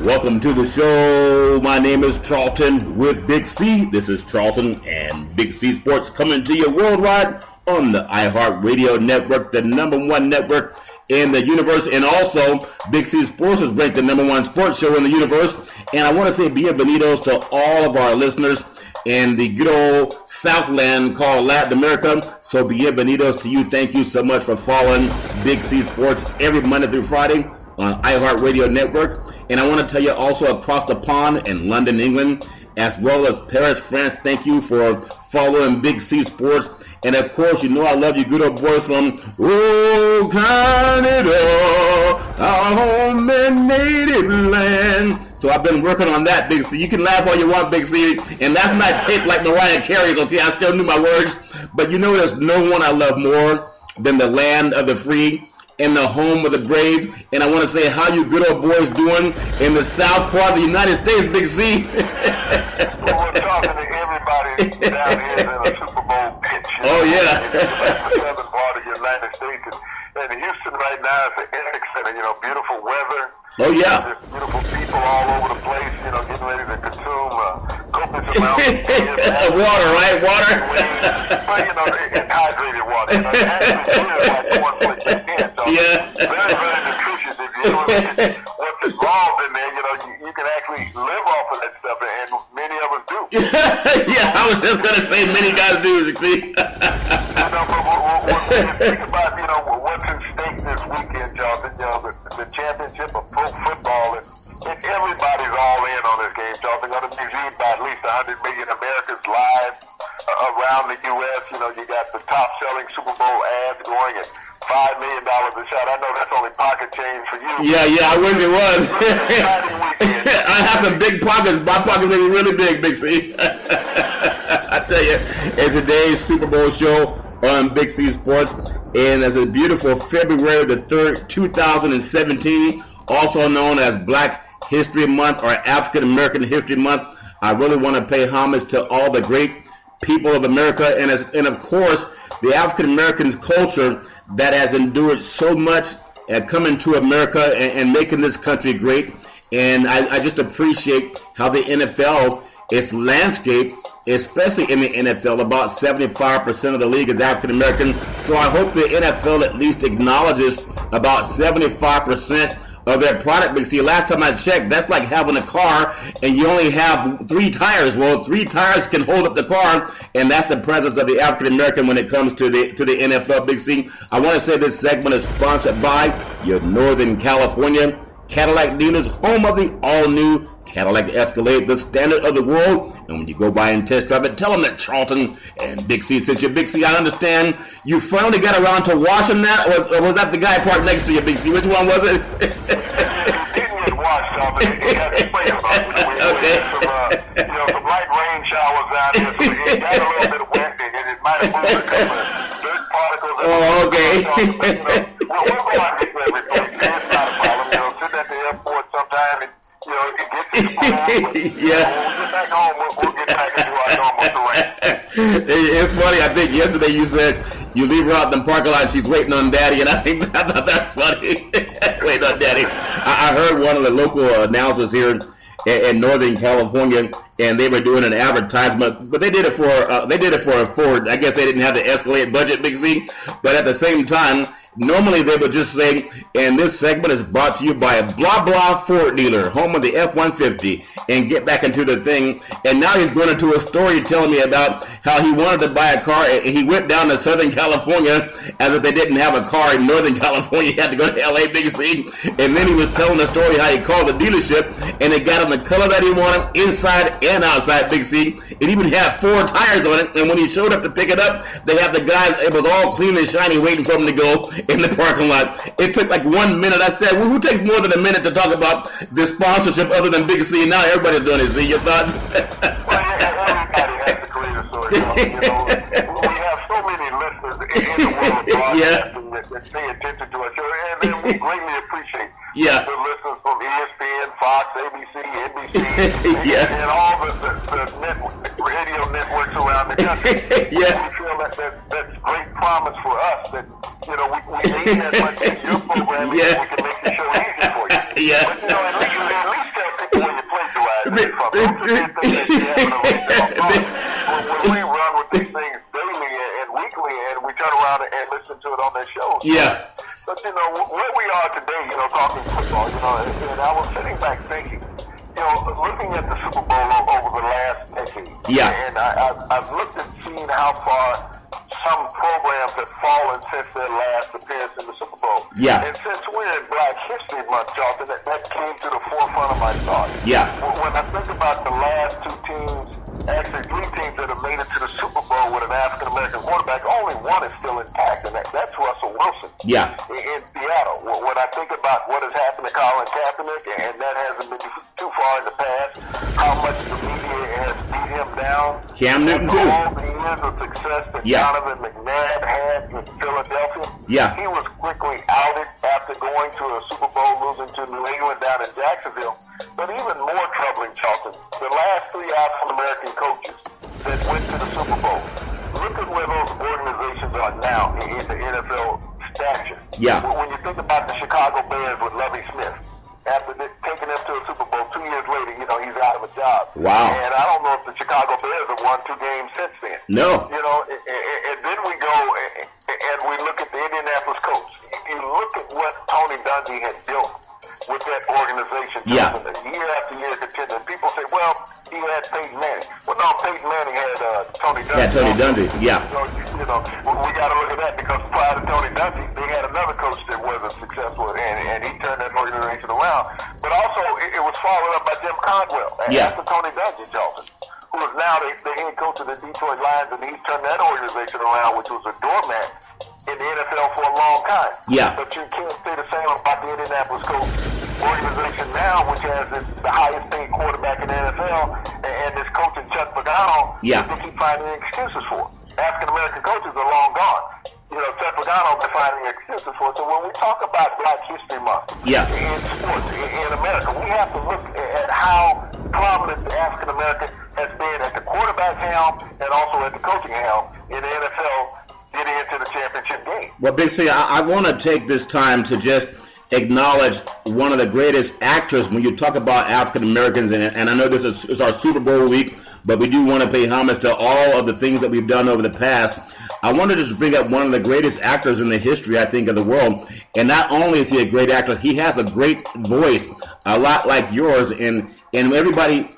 Welcome to the show. My name is Charlton with Big C. This is Charlton and Big C Sports coming to you worldwide on the iHeart Radio Network, the #1 network in the universe. And also, Big C Sports is ranked the #1 sports show in the universe. And I want to say bienvenidos to all of our listeners in the good old Southland called Latin America. So bienvenidos to you. Thank you so much for following Big C Sports every Monday through Friday on iHeart Radio Network. And I want to tell you also across the pond in London, England, as well as Paris, France, thank you for following Big C Sports. And of course, you know I love you good old boys from Canada, our home and native land. So I've been working on that, Big C. You can laugh all you want, Big C. And that's not taped like Mariah Carey's, okay? I still knew my words. But you know there's no one I love more than the land of the free and the home of the brave. And I want to say how you good old boys doing in the south part of the United States, Big C. Well, we're talking to everybody down here in a Super Bowl pitch. Oh, yeah. The southern part of the United States. And Houston right now is the Epic Center, beautiful weather. Oh, yeah. There's beautiful people all over the place, getting ready to consume copious amounts of water, right? Water. But, it's hydrated water. Actually, like one place you can. So yeah. Very, very nutritious. If you know what's involved in there, you can actually live off of that stuff, and many of us do. Yeah, I was just going to say many guys do, you see. But when you think about, what's in stake this weekend, Jonathan, the championship of pro football, and everybody's all in on this game, Jonathan. Going to be viewed by at least 100 million Americans live around the U.S. You got the top-selling Super Bowl ads going at $5 million a shot. I know that's only pocket change for you. Yeah, I wish it was. I have some big pockets. My pockets may be really big, Big C. I tell you, it's today's Super Bowl show on Big C Sports, and it's a beautiful February the 3rd, 2017, also known as Black History Month or African American History Month. I really want to pay homage to all the great people of America, and of course, the African Americans culture that has endured so much coming to America and making this country great. And I just appreciate how the NFL, its landscape, especially in the NFL, about 75% of the league is African American. So I hope the NFL at least acknowledges about 75% of their product. Because see, last time I checked, that's like having a car and you only have 3 tires. Well, 3 tires can hold up the car, and that's the presence of the African American when it comes to the NFL. Big C. I want to say this segment is sponsored by your Northern California Cadillac dealers, home of the all-new Cadillac Escalade, the standard of the world. And when you go by and test drive it, tell them that Charlton and Big C sent you. Big C, I understand you finally got around to washing that, or was that the guy parked next to you, Big C? Which one was it? It didn't get washed off. It got sprayed off. Okay. Some light rain showers down here, so it got a little bit wet, and it might have moved a couple of dirt particles. Oh, okay. We'll go out and get that replaced. It's not a problem. Sitting at the airport sometime, and it gets to the point. Yeah. When we get back home, we'll get back into our normal terrain. It's funny. I think yesterday you said you leave her out in the parking lot, she's waiting on Daddy, and I thought that's funny. Waiting on Daddy. I heard one of the local announcers here in Northern California, and they were doing an advertisement, but they did it for a Ford. I guess they didn't have the Escalade budget, Big C, but at the same time, normally they would just say, and this segment is brought to you by a blah blah Ford dealer, home of the F-150, and get back into the thing. And now he's going into a story telling me about how he wanted to buy a car. He went down to Southern California as if they didn't have a car in Northern California. He had to go to LA, Big C. And then he was telling the story how he called the dealership and it got him the color that he wanted, inside and outside, Big C. It even had 4 tires on it. And when he showed up to pick it up, they had the guys, it was all clean and shiny waiting for him to go in the parking lot. It took like 1 minute. I said, well, who takes more than a minute to talk about this sponsorship other than Big C? Now everybody's doing it. See, your thoughts? Well, everybody has to create a story. We have so many listeners in the world of broadcasting that pay attention to our show, and we greatly appreciate the listeners from ESPN, Fox, ABC, NBC, and all the radio networks around the country. We feel that that's great promise for us that we need that much in your programming, and we can make the show easy for you. But at least When we run with these things daily and weekly, and we turn around and listen to it on their shows. Yeah. But, where we are today, talking football, and I was sitting back thinking, looking at the Super Bowl over the last decade. Yeah. And I've looked at seeing how far some programs have fallen since their last appearance in the Super Bowl. Yeah. And since we're in Black History Month, Charlton, that came to the forefront of my thoughts. Yeah. When I think about the last two teams, actually three teams that have made it to the Super Bowl with an African-American quarterback, only one is still intact, and that's Russell Wilson. Yeah. In Seattle. When I think about what has happened to Colin Kaepernick, and that hasn't been too far in the past, how much the media has beat him down. Cam Newton, too. All the years of success that Donovan McNabb had in Philadelphia. Yeah. He was quickly outed after going to a Super Bowl, losing to New England down in Jacksonville. But even more troubling, Charlton, the last three African-American coaches that went to the Super Bowl, look at where those organizations are now in the NFL stature. Yeah. When you think about the Chicago Bears with Lovie Smith, after taking them to a Super Bowl 2 years later, he's out of a job. Wow. And I don't know if the Chicago Bears have won 2 games since then. No. And then we go and we look at the Indianapolis Colts. You look at what Tony Dungy had built with that organization. Yeah. Year after year contending. People say, well, he had Peyton Manning. Well, no, Peyton Manning had Tony Dungy. Yeah, Tony Dungy, yeah. We got to look at that because prior to Tony Dungy, they had another coach that wasn't successful, and he turned that organization around. But also, it was followed up by Jim Caldwell after Tony Dungy, Charlton, who is now the head coach of the Detroit Lions, and he's turned that organization around, which was a doormat in the NFL for a long time. Yeah. But you can't say the same about the Indianapolis Colts organization now, which has the highest paid quarterback in the NFL, and this coach in Chuck Pagano, Yeah. they keep finding excuses for. African-American coaches are long gone. Chuck Pagano been finding excuses for. So when we talk about Black History Month in sports in America, we have to look at how prominent the African-American has been at the quarterback helm and also at the coaching helm in the NFL getting into the championship game. Well, Big C, I want to take this time to just acknowledge one of the greatest actors when you talk about African Americans, and I know this is our Super Bowl week, but we do want to pay homage to all of the things that we've done over the past. I wanted to just bring up one of the greatest actors in the history, I think, of the world. And not only is he a great actor, he has a great voice, a lot like yours. And everybody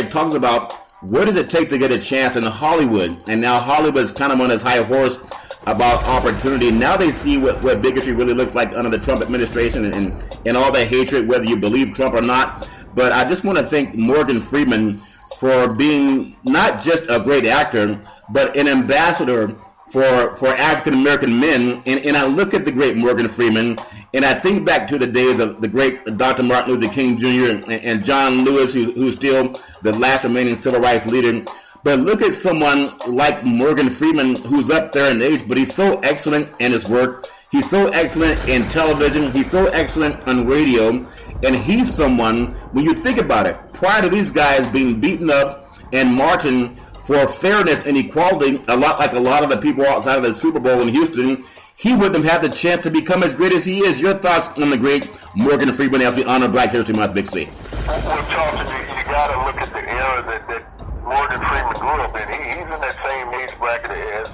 talks about what does it take to get a chance in Hollywood. And now Hollywood is kind of on his high horse about opportunity. Now they see what bigotry really looks like under the Trump administration and all the hatred, whether you believe Trump or not. But I just want to thank Morgan Freeman for being not just a great actor, but an ambassador for African-American men. And I look at the great Morgan Freeman, and I think back to the days of the great Dr. Martin Luther King Jr. and John Lewis, who's still the last remaining civil rights leader. But look at someone like Morgan Freeman, who's up there in age, but he's so excellent in his work. He's so excellent in television. He's so excellent on radio. And he's someone, when you think about it, prior to these guys being beaten up and marching for fairness and equality, a lot like a lot of the people outside of the Super Bowl in Houston, he wouldn't have had the chance to become as great as he is. Your thoughts on the great Morgan Freeman as we honor Black History Month, Big C? Well, Charlton, you got to look at the era that Morgan Freeman grew up in. He's in that same age bracket as,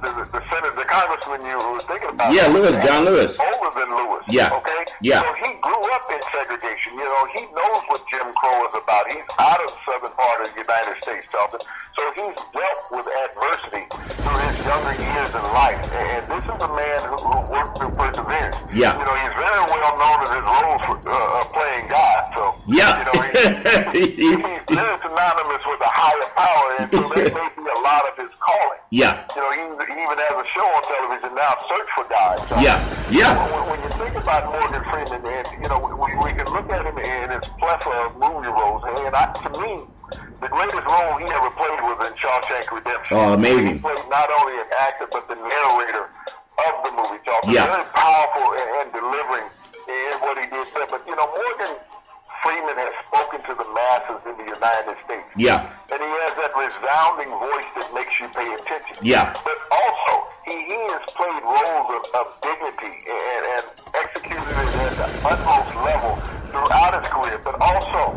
the senator, the congressman you were thinking about. Yeah, John Lewis. Older than Lewis. Yeah. Okay? Yeah. So he grew up in segregation. He knows what Jim Crow is about. He's out of the southern part of the United States, Charlton. So he's dealt with adversity through his younger years in life. And this is a man who worked through perseverance. Yeah. He's very well known as his role for playing God. So, yeah. He's very synonymous with a higher power, and so that may be a lot of his calling. Yeah. He even has a show on television now, Search for God. So when you think about Morgan Freeman, and we can look at him in his plethora of movie roles, and to me, the greatest role he ever played was in Shawshank Redemption. Oh, amazing! He played not only an actor but the narrator of the movie. Yeah. Very powerful and delivering in what he did there. But Morgan Freeman has spoken to the masses in the United States. Yeah. And he has that resounding voice that makes you pay attention. Yeah. But also, he has played roles of dignity and executed it at the utmost level throughout his career. But also,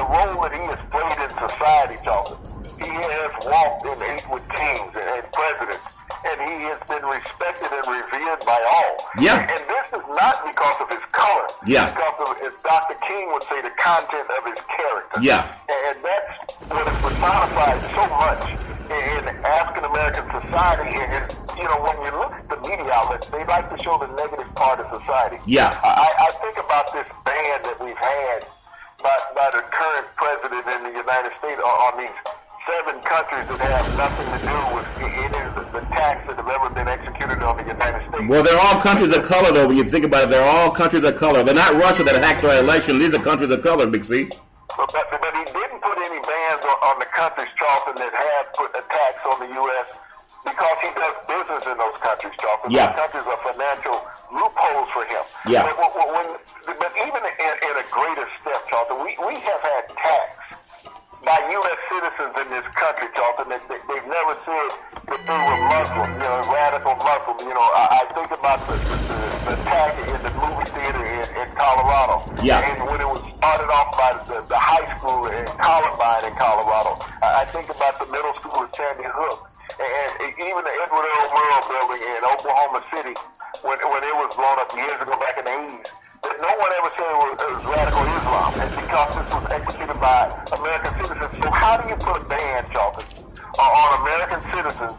the role that he has played in society, Charles. He has walked and ate with kings and presidents, and he has been respected and revered by all. Yeah. And this is not because of his color. Yeah. Because of, as Dr. King would say, the content of his character. Yeah. And that's what is personified so much in African-American society. And, you know, when you look at the media outlets, they like to show the negative part of society. Yeah. I think about this ban that we've had by the current president in the United States on these 7 countries that have nothing to do with any of the attacks that have ever been executed on the United States. Well, they're all countries of color, though, when you think about it. They're all countries of color. They're not Russia that hacked our election. These are countries of color, Big C. But he didn't put any bans on the countries, Charlton, that have put attacks on the U.S. because he does business in those countries, Charlton. Yeah. Those countries are financial loopholes for him. Yeah. But even in a greater step, Charlton, we have had attacks by U.S. citizens in this country, Charlton, that they've never said that they were Muslim, you know, radical Muslim. You know, I think about the attack in the movie theater in Colorado. Yeah. And when it was started off by the high school in Columbine in Colorado, I think about the middle school at Sandy Hook. And even the Edward L. Murrow building in Oklahoma City, when it was blown up years ago back in the 80s, that no one ever said it was radical Islam. And because this was executed by American citizens. So how do you put a ban, Charlton, on American citizens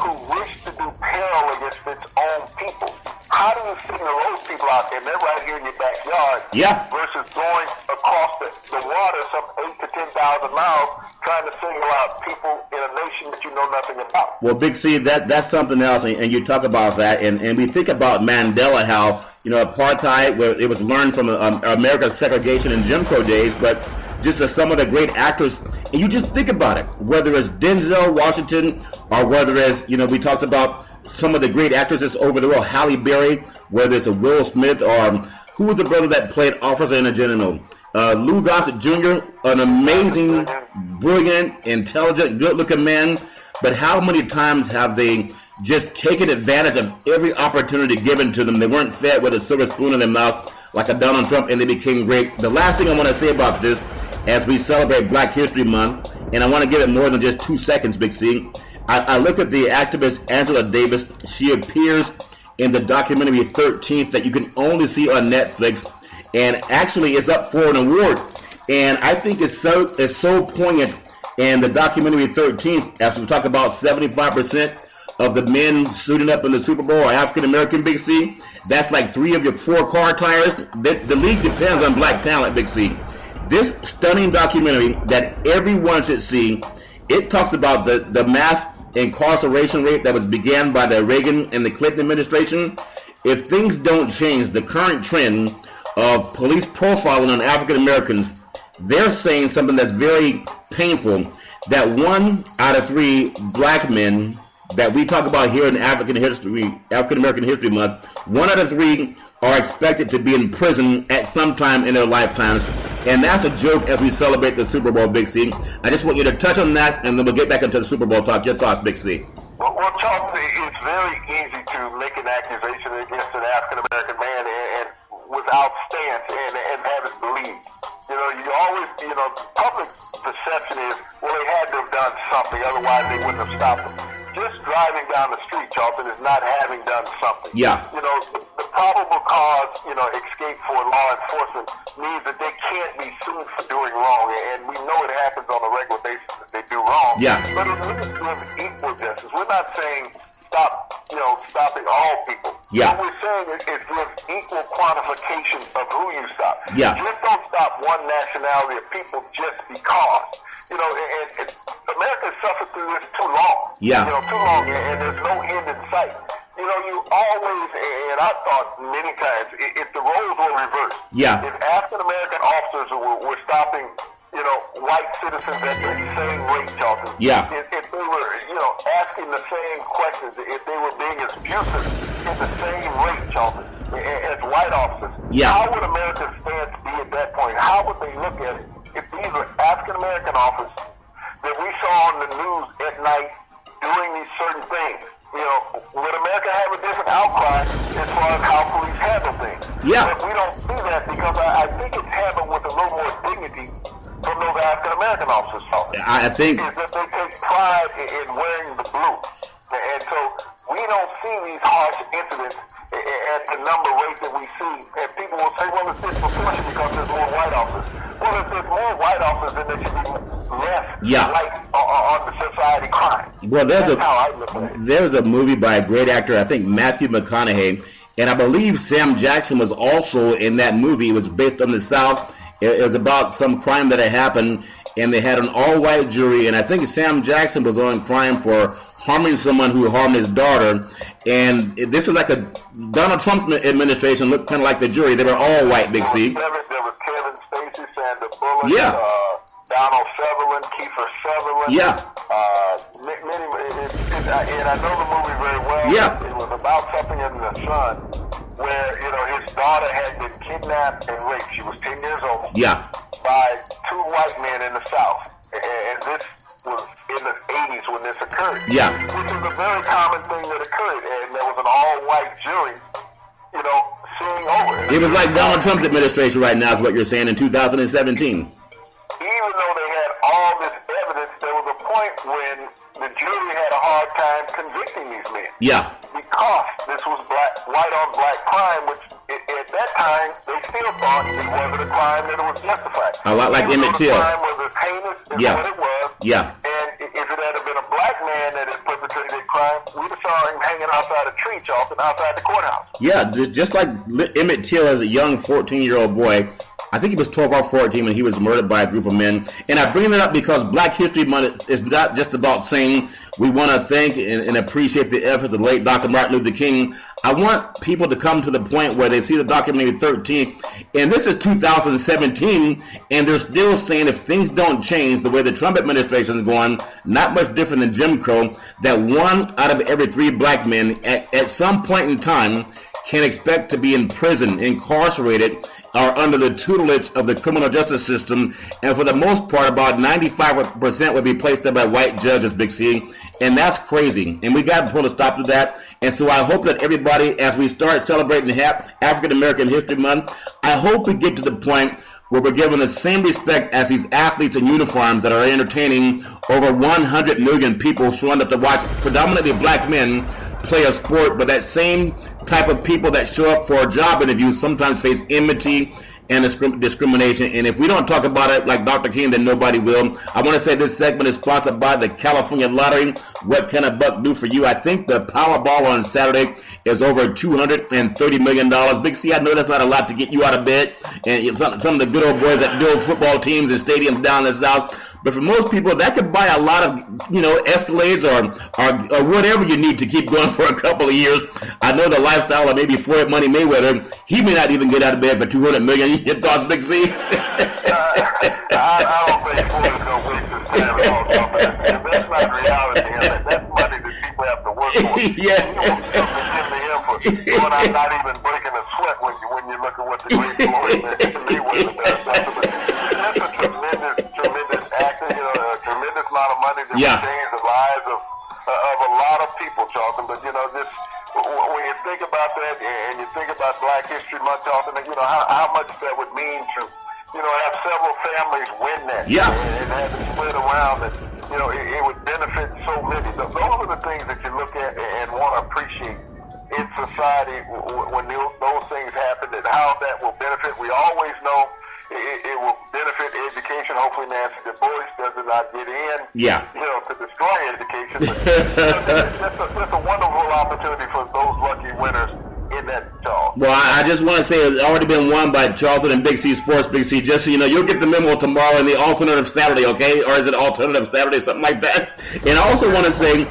who wish to do peril against its own people? How do you signal those people out there? And they're right here in your backyard. Yeah. Versus going across the water some 8,000 to 10,000 miles trying to single out people in a nation that you know nothing about. Well, Big C, that's something else, and you talk about that, and we think about Mandela, how, you know, apartheid, where it was learned from America's segregation in Jim Crow days, but just as some of the great actors, and you just think about it, whether it's Denzel Washington or whether it's, you know, we talked about some of the great actresses over the world, Halle Berry, whether it's a Will Smith or who was the brother that played Officer in a General? Lou Gossett Jr., an amazing, brilliant, intelligent, good-looking man, but how many times have they just taken advantage of every opportunity given to them? They weren't fed with a silver spoon in their mouth like a Donald Trump, and they became great. The last thing I want to say about this, as we celebrate Black History Month, and I want to give it more than just 2 seconds, Big C, I look at the activist Angela Davis. She appears in the documentary 13th that you can only see on Netflix, and actually it's up for an award. And I think it's so poignant in the documentary 13th, as we talk about 75% of the men suiting up in the Super Bowl are African American, Big C. That's like 3 of your 4 car tires. The league depends on black talent, Big C. This stunning documentary that everyone should see, it talks about the mass incarceration rate that was began by the Reagan and the Clinton administration. If things don't change, the current trend of police profiling on African Americans, they're saying something that's very painful, that 1 out of 3 black men that we talk about here in African American History Month, 1 out of 3 are expected to be in prison at some time in their lifetimes. And that's a joke as we celebrate the Super Bowl, Big C. I just want you to touch on that, and then we'll get back into the Super Bowl talk. Your thoughts, Big C. Well, Charles, it's very easy to make an accusation against an African-American man and without stance and have it believed. You know, you always, public perception is, well, they had to have done something, otherwise they wouldn't have stopped them. Just driving down the street, Charlton, is not having done something. Yeah. You know, the probable cause, escape for law enforcement means that they can't be sued for doing wrong, and we know it happens on a regular basis that they do wrong. Yeah. But it means give equal justice. We're not saying stopping all people. Yeah. What we're saying is give equal quantification of who you stop. Yeah. Just don't stop one nationality of people just because. And America suffered through this too long. Yeah. Too long, and there's no end in sight. You always, and I've thought many times, if the roles were reversed, yeah. If African-American officers were stopping, white citizens at the same rate, Charlton. Yeah. If they were, asking the same questions, if they were being as abusive at the same rate, Charlton, as white officers, yeah. How would America's stance be at that point? How would they look at it if these were African-American officers that we saw on the news at night doing these certain things? Would America have a different outcry as far as how police handle things? Yeah. But we don't see that because I think it's handled with a little more dignity from those African American officers saw. I think is that they take pride in wearing the blue, and so we don't see these harsh incidents at the number rate that we see. And people will say, "Well, it's disproportionate because there's more white officers." Well, if there's more white officers, then there should be less light on the society crime. Well, there's a movie by a great actor, I think Matthew McConaughey, and I believe Sam Jackson was also in that movie. It was based on the South. It was about some crime that had happened, and they had an all-white jury, and I think Sam Jackson was on crime for harming someone who harmed his daughter. And this is like a Donald Trump's administration looked kind of like the jury. They were all white, Big C. There was Kevin Spacey, Sandra Bullock, Donald Sutherland, Kiefer Sutherland. Yeah. And I know the movie very well. Yeah. It was about something in the sun where, his daughter had been kidnapped and raped. She was 10 years old. Yeah. By two white men in the South. And this was in the 80s when this occurred. Yeah. Which is a very common thing that occurred. And there was an all-white jury, seeing over it. It was like Donald Trump's administration right now is what you're saying in 2017. Even though they had all this evidence, there was a point when the jury had a hard time convicting these men. Yeah. Because this was white on black crime, which at that time they still thought it wasn't a crime, that it was justified. A lot like Emmett Till. The crime was as heinous as what it was. Yeah. And if it had been a black man that had perpetrated that crime, we'd have saw him hanging outside a tree, Charlton, outside the courthouse. Yeah, just like Emmett Till as a young 14-year-old boy. I think he was 12 or 14 when he was murdered by a group of men. And I bring that up because Black History Month is not just about saying we want to thank and appreciate the efforts of the late Dr. Martin Luther King. I want people to come to the point where they see the documentary 13th, and this is 2017, and they're still saying if things don't change the way the Trump administration is going, not much different than Jim Crow, that 1 out of every 3 black men at some point in time can expect to be in prison, incarcerated, or under the tutelage of the criminal justice system. And for the most part, about 95% would be placed there by white judges, Big C. And that's crazy. And we got to put a stop to that. And so I hope that everybody, as we start celebrating African American History Month, I hope we get to the point where we're given the same respect as these athletes in uniforms that are entertaining over 100 million people showing up to watch predominantly black men play a sport, but that same type of people that show up for job interviews sometimes face enmity and discrimination. And if we don't talk about it like Dr. King, then nobody will. I want to say this segment is sponsored by the California Lottery. What can a buck do for you? I think the Powerball on Saturday is over $230 million. Big C, I know that's not a lot to get you out of bed. And some of the good old boys that build football teams and stadiums down the South. But for most people, that could buy a lot of, Escalades or whatever you need to keep going for a couple of years. I know the lifestyle of maybe Floyd Money Mayweather, he may not even get out of bed for $200 million. Your thoughts, Big C? I don't think Floyd's going to waste his time at all. That's not reality. That's money that people have to work for. Yeah. You want something to give to him for going out not even breaking a sweat when you look at what the great Floyd Mayweather does. That's a tremendous actor, a tremendous amount of money that will change the lives of a lot of people, Charlton. But, just when you think about that and you think about Black History Month, Charlton, how much that would mean to, have several families win that. Yeah. And have it split around and, it would benefit so many. So those are the things that you look at and want to appreciate in society when those things happen and how that will benefit. We always know it will benefit education. Hopefully Nancy DuBois does not get in, to destroy education. But that's a wonderful opportunity for those lucky winners in that job. Well, I just want to say it's already been won by Charlton and Big C Sports, Big C. Just so you know, you'll get the memo tomorrow in the alternative Saturday, okay? Or is it alternative Saturday, something like that? And I also want to say,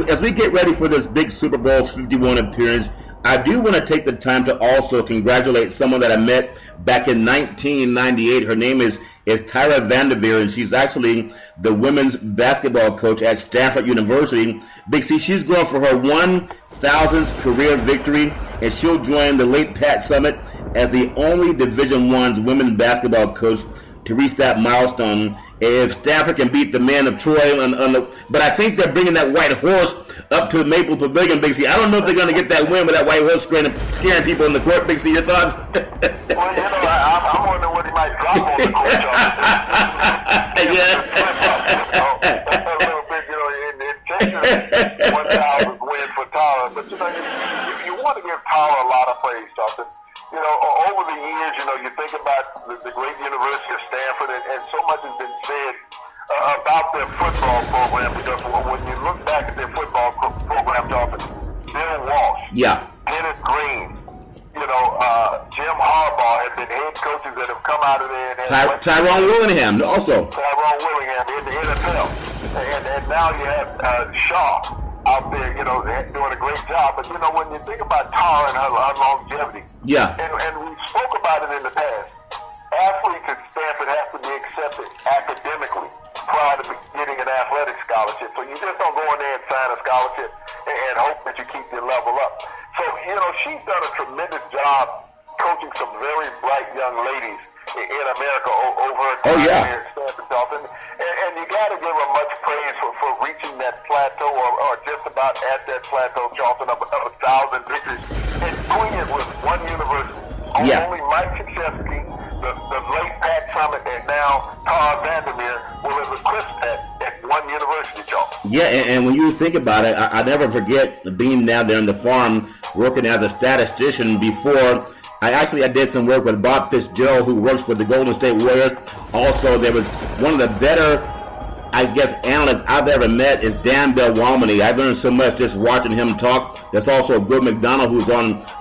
as we get ready for this big Super Bowl 51 appearance, I do want to take the time to also congratulate someone that I met back in 1998. Her name is Tyra Vanderveer, and she's actually the women's basketball coach at Stanford University. Big C, she's going for her 1,000th career victory, and she'll join the late Pat Summitt as the only Division I's women's basketball coach to reach that milestone. If Stanford can beat the men of Troy, but I think they're bringing that white horse up to Maple Pavilion, Big C. I don't know if they're going to get that win with that white horse scaring people in the court, Big C. Your thoughts? Well, I'm wondering what he might drop on the court. Yeah. A little bit, in Texas, 1,000 win for Tara. But, you want to give Tara a lot of praise, Jonathan. Over the years, you think about the great University of Stanford, and so much has been said about their football program, because when you look back at their football program, Jonathan, Bill Walsh, Dennis Green, Jim Harbaugh have been head coaches that have come out of there. And Tyrone Willingham also. Tyrone Willingham in the NFL. And now you have Shaw out there, doing a great job. But, when you think about Tara and her longevity, and we spoke about it in the past, athletes at Stanford have to be accepted academically prior to getting an athletic scholarship. So you just don't go in there and sign a scholarship and hope that you keep your level up. So, she's done a tremendous job coaching some very bright young ladies in America over her time here at Stanford, Dolphin. And you got to give her much praise for reaching that plateau or just about at that plateau, Charlton, of 1,000 victories, and doing it with one university. Only Mike Krzyzewski, the late Pat Summitt, and now Todd Vandermeer will have eclipsed that at one university, Charlton. Yeah, and when you think about it, I never forget being down there on the farm working as a statistician before. I did some work with Bob Fitzgerald, who works with the Golden State Warriors. Also, there was one of the better, analysts I've ever met is Dan Belwamini. I've learned so much just watching him talk. There's also Bill McDonald,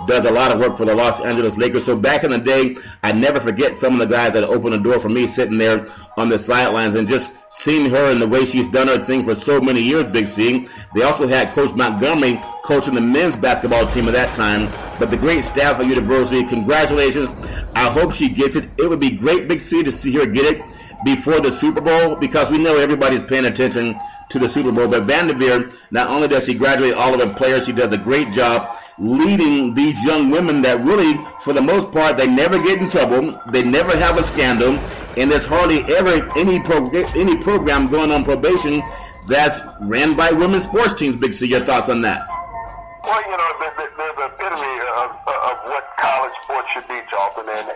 does a lot of work for the Los Angeles Lakers. So back in the day, I never forget some of the guys that opened the door for me sitting there on the sidelines and just seeing her and the way she's done her thing for so many years, Big C. They also had Coach Montgomery coaching the men's basketball team at that time. But the great staff at University, congratulations. I hope she gets it. It would be great, Big C, to see her get it before the Super Bowl, because we know everybody's paying attention to the Super Bowl. But Vanderveer, not only does she graduate all of her players, she does a great job leading these young women that really, for the most part, they never get in trouble. They never have a scandal. And there's hardly ever any program going on probation that's ran by women's sports teams. Big C, your thoughts on that? Well, they're the epitome of what college sports should be, Charlton. And,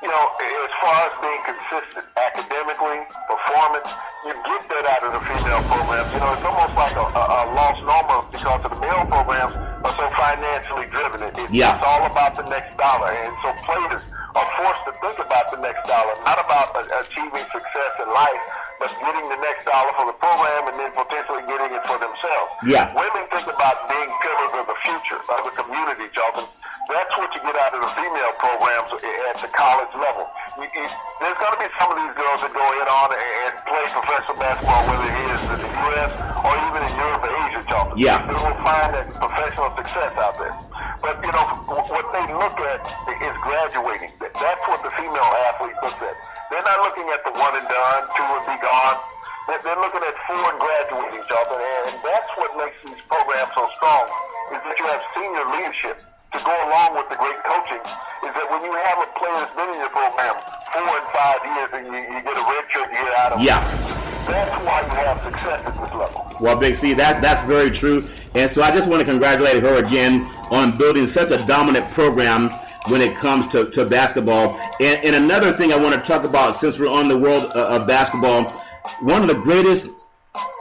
as far as being consistent academically, performance, you get that out of the female programs. It's almost like a lost normal because of the male programs are so financially driven. It's all about the next dollar. And so players are forced to think about the next dollar, not about achieving success in life, but getting the next dollar for the program and then potentially getting it for themselves. Women think about being pillars of the future, of the community, Charlton. That's what you get out of the female programs at the college level. There's going to be some of these girls that go in on and play professional basketball, whether it is in the U.S. or even in Europe or Asia, Charlton. They will find that professional success out there. But, what they look at is graduating. That's what the female athlete looks at. They're not looking at the one and done, two and be gone. They're looking at 4 and graduating, Jonathan. And that's what makes these programs so strong, is that you have senior leadership to go along with the great coaching, is that when you have a player that's been in your program 4 and 5 years and you get a red shirt year out of them, that's why you have success at this level. Well, Big C, that's very true. And so I just want to congratulate her again on building such a dominant program when it comes to basketball. And another thing I want to talk about, since we're on the world of basketball, one of the greatest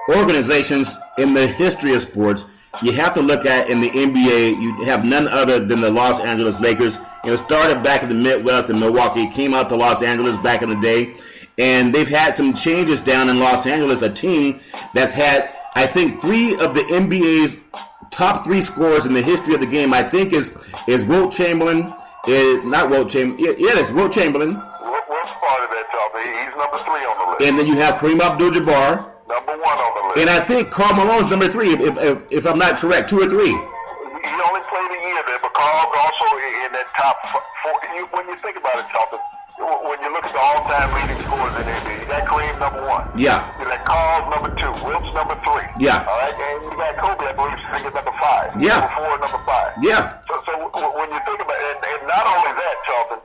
organizations in the history of sports, you have to look at in the NBA, you have none other than the Los Angeles Lakers. It started back in the Midwest in Milwaukee, came out to Los Angeles back in the day, and they've had some changes down in Los Angeles, a team that's had, I think, 3 of the NBA's top 3 scorers in the history of the game. I think is Wilt Chamberlain. Not Wilt Chamberlain. It's Wilt Chamberlain. Wilt's part of that, Charlie. He's number 3 on the list. And then you have Kareem Abdul-Jabbar. Number 1 on the list. And I think Karl Malone's number 3, if I'm not correct, 2 or 3. He only played a year there, but Karl's also in that top 4. When you think about it, Charlton, when you look at the all-time leading scorers in the NBA, you got Kareem number 1. You got Karl's number 2. Wilt's number 3. All right, and you got Kobe, I believe, sitting at number 5. Number 4 and number 5. So when you think about it, and not only that, Charlton,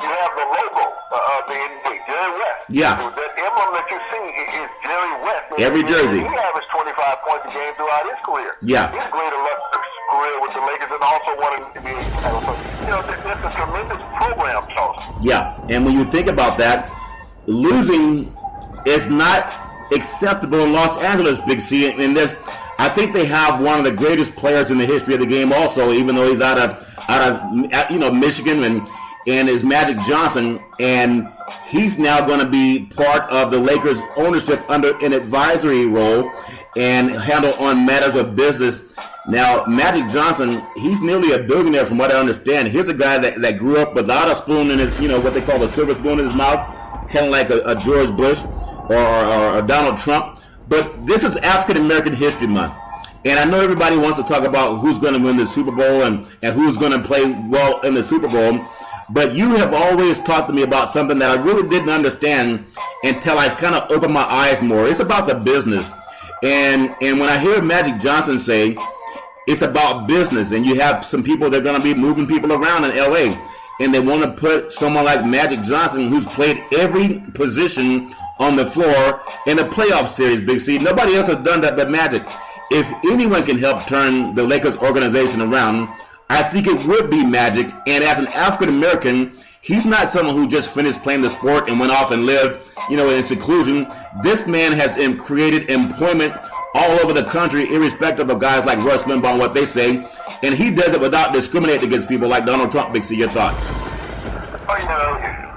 you have the logo of the NBA, Jerry West. Yeah. That emblem that you see is Jerry West. Every jersey. He averaged 25 points a game throughout his career. Yeah. He's great illustrious career with the Lakers and also won an NBA title. So, that's a tremendous program, Charles. Yeah, and when you think about that, losing is not acceptable in Los Angeles, Big C. And I think they have one of the greatest players in the history of the game also, even though he's out of Michigan and is Magic Johnson, and he's now going to be part of the Lakers ownership under an advisory role and handle on matters of business. Now, Magic Johnson, he's nearly a billionaire from what I understand. Here's a guy that grew up without a spoon in his, what they call a silver spoon in his mouth, kind of like a George Bush or a Donald Trump. But this is African American History Month. And I know everybody wants to talk about who's going to win the Super Bowl and who's going to play well in the Super Bowl. But you have always talked to me about something that I really didn't understand until I kind of opened my eyes more. It's about the business. And when I hear Magic Johnson say it's about business, and you have some people that are going to be moving people around in L.A., and they want to put someone like Magic Johnson, who's played every position on the floor in a playoff series, Big C. Nobody else has done that but Magic. If anyone can help turn the Lakers organization around, I think it would be Magic. And as an African American, he's not someone who just finished playing the sport and went off and lived, in seclusion. This man has created employment all over the country, irrespective of guys like Rush Limbaugh and what they say. And he does it without discriminating against people like Donald Trump. Big C, your thoughts?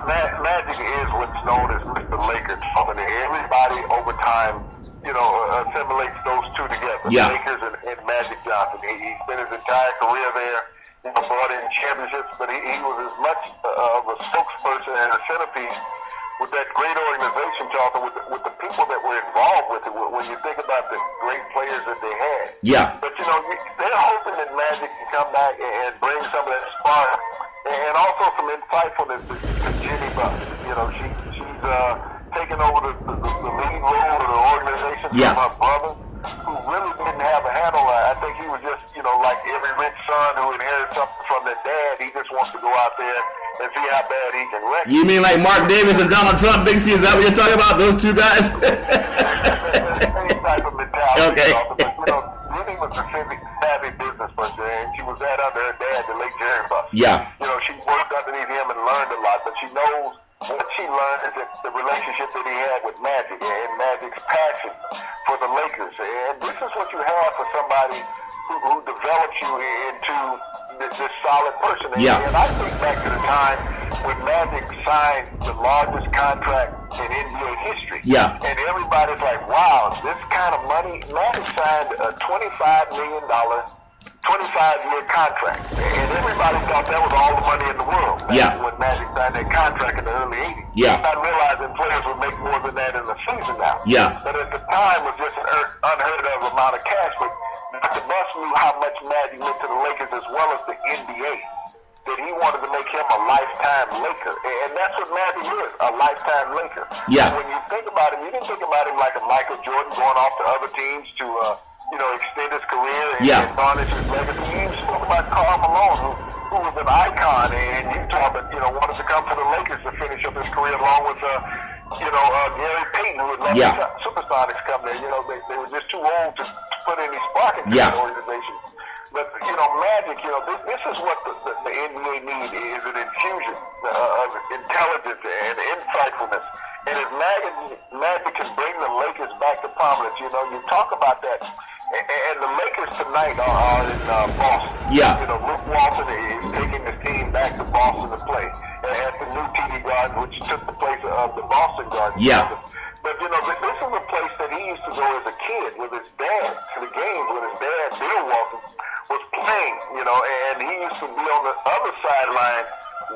Magic is what's known as Mr. Lakers. Everybody over time, assimilates those two together. Yeah. Lakers and Magic Johnson. He spent his entire career there. Brought in championships, but he was as much of a spokesperson and a centerpiece with that great organization, Charlton, with the people that were involved with it. When you think about the great players that they had. Yeah. But they're hoping that Magic can come back and bring some of that spark and also some insightfulness to Jenny Buck. She's taken over the lead role of the organization from her brother, who really didn't have a handle on it. I think he was just, like every rich son who inherited something from their dad. He just wants to go out there and see how bad he can wreck. You mean like Mark Davis and Donald Trump, Big C? Is that what you're talking about? Those two guys? Same type of mentality. Okay. But, Rudy was a savvy business person, and she was that under her dad, the late Jerry Buck. Yeah. She worked underneath him and learned a lot, but she knows what she learned is that the relationship that he had with Magic and Magic's passion for the Lakers. And this is what you have for somebody who develops you into this solid person. And I think back to the time when Magic signed the largest contract in NBA history. Yeah. And everybody's like, wow, this kind of money. Magic signed a $25 million 25-year contract. And everybody thought that was all the money in the world. When Magic signed that contract in the early 80s. Yeah. Not realizing players would make more than that in the season now. Yeah. But at the time, it was just an unheard of amount of cash. But Dr. Buss knew how much Magic meant to the Lakers as well as the NBA. That he wanted to make him a lifetime Laker. And that's what Magic is, a lifetime Laker. Yeah. When you think about him, you didn't think about him like a Michael Jordan going off to other teams to, extend his career and garnish his legacy. You spoke about Karl Malone, who was an icon in Utah, but, wanted to come to the Lakers to finish up his career along with, Gary Payton, who had let Supersonics come there. They were just too old to put any spark into the organization. But, Magic, this is what the NBA needs, is an infusion of intelligence and insightfulness. And if Magic can bring the Lakers back to prominence, you talk about that. And the Lakers tonight are in Boston. Yeah. Luke Walton is taking his team back to Boston to play at the new TD Garden, which took the place of the Boston Garden. Yeah. But, this is a place that he used to go as a kid with his dad to the games when his dad, Bill Walton, was playing, and he used to be on the other sideline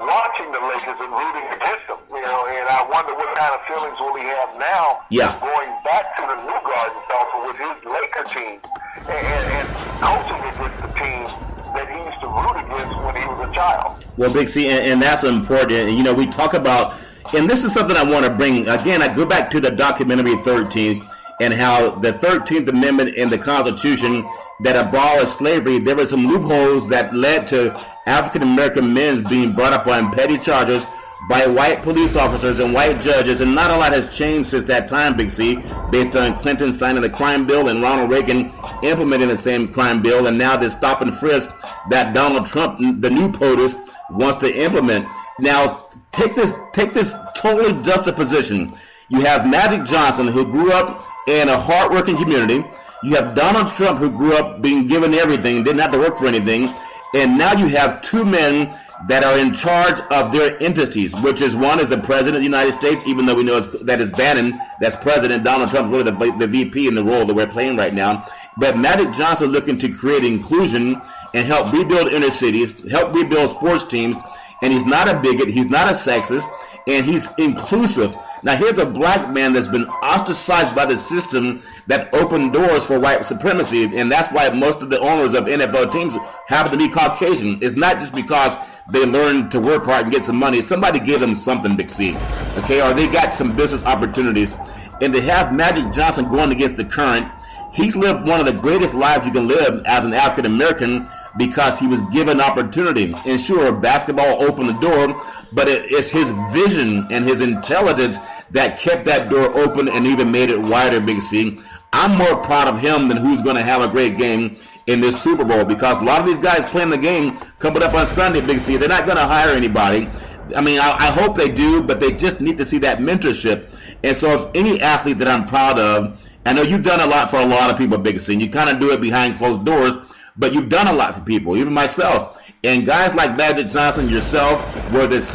watching the Lakers and rooting against them, and I wonder what kind of feelings will he have now going back to the new Garden also with his Laker team and coaching against the team that he used to root against when he was a child. Well, Big C, and that's important. We talk about, and this is something I want to bring, again, I go back to the documentary 13th, and how the 13th Amendment in the Constitution that abolished slavery, there were some loopholes that led to African-American men being brought up on petty charges by white police officers and white judges, and not a lot has changed since that time, Big C, based on Clinton signing the crime bill and Ronald Reagan implementing the same crime bill, and now this stop and frisk that Donald Trump, the new POTUS, wants to implement. Now, take this totally juxtaposition. You have Magic Johnson, who grew up in a hardworking community. You have Donald Trump, who grew up being given everything, didn't have to work for anything. And now you have two men that are in charge of their entities, which is one is the President of the United States, even though we know that is Bannon, that's President. Donald Trump is really the VP in the role that we're playing right now. But Magic Johnson is looking to create inclusion and help rebuild inner cities, help rebuild sports teams. And he's not a bigot, he's not a sexist, and he's inclusive. Now here's a black man that's been ostracized by the system that opened doors for white supremacy, and that's why most of the owners of NFL teams happen to be Caucasian. It's not just because they learned to work hard and get some money. Somebody gave them something, Big C, okay, or they got some business opportunities. And to have Magic Johnson going against the current, he's lived one of the greatest lives you can live as an African American because he was given opportunity. And sure, basketball opened the door, but it's his vision and his intelligence that kept that door open and even made it wider, Big C. I'm more proud of him than who's going to have a great game in this Super Bowl, because a lot of these guys playing the game coming up on Sunday, Big C, they're not going to hire anybody. I mean, I hope they do, but they just need to see that mentorship. And so if any athlete that I'm proud of, I know you've done a lot for a lot of people, Big C, and you kind of do it behind closed doors, but you've done a lot for people, even myself. And guys like Magic Johnson, yourself, where there's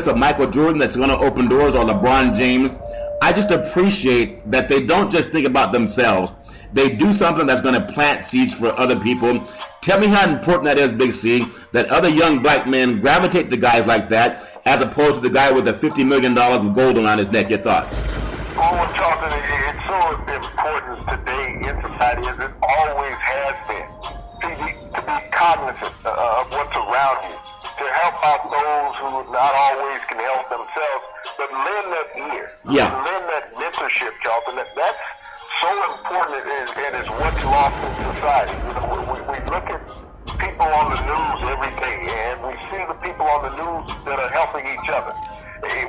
a Michael Jordan that's going to open doors, or LeBron James, I just appreciate that they don't just think about themselves. They do something that's going to plant seeds for other people. Tell me how important that is, Big C, that other young black men gravitate to guys like that, as opposed to the guy with the $50 million of gold around his neck. Your thoughts? Well, Charlton, it's so important today in society, as it always has been, to be cognizant of what's around you, to help out those who not always can help themselves, but lend that ear, lend that mentorship, Charlton. That's so important, and it's what's lost in society. You know, we look at people on the news every day, and we see the people on the news that are helping each other,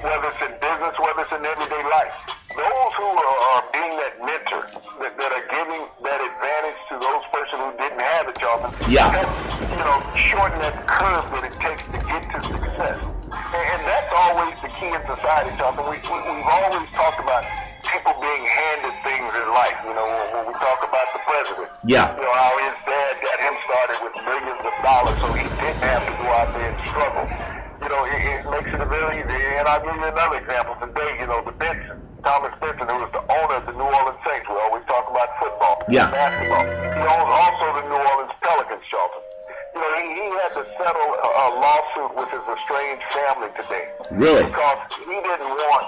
whether it's in business, whether it's in everyday life. Those who are being that mentor, that are giving that advantage to those persons who didn't have it, Charlton, shorten that curve that it takes to get to success. And that's always the key in society, Charlton. We've always talked about people being handed things in life. You know, when we talk about the president, how his dad got him started with millions of dollars, so he didn't have to go out there and struggle. You know, it makes it a very easy. And I'll give you another example today. You know, Thomas Benson, who was the owner of the New Orleans Saints. We always talk about football, basketball. He owns also the New Orleans Pelicans, Charlton. You know, he had to settle a lawsuit with his estranged family today. Really? Because he didn't want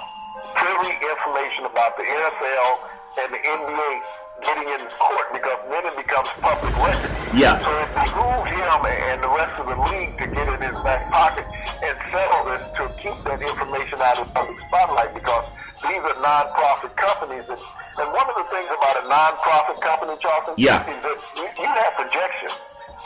privy information about the NFL and the NBA getting in court, because then it becomes public record. Yeah. So it behooves him and the rest of the league to get in his back pocket and settle this to keep that information out of the public spotlight, because these are non-profit companies. And one of the things about a non-profit company, Charlton, is that you have projections.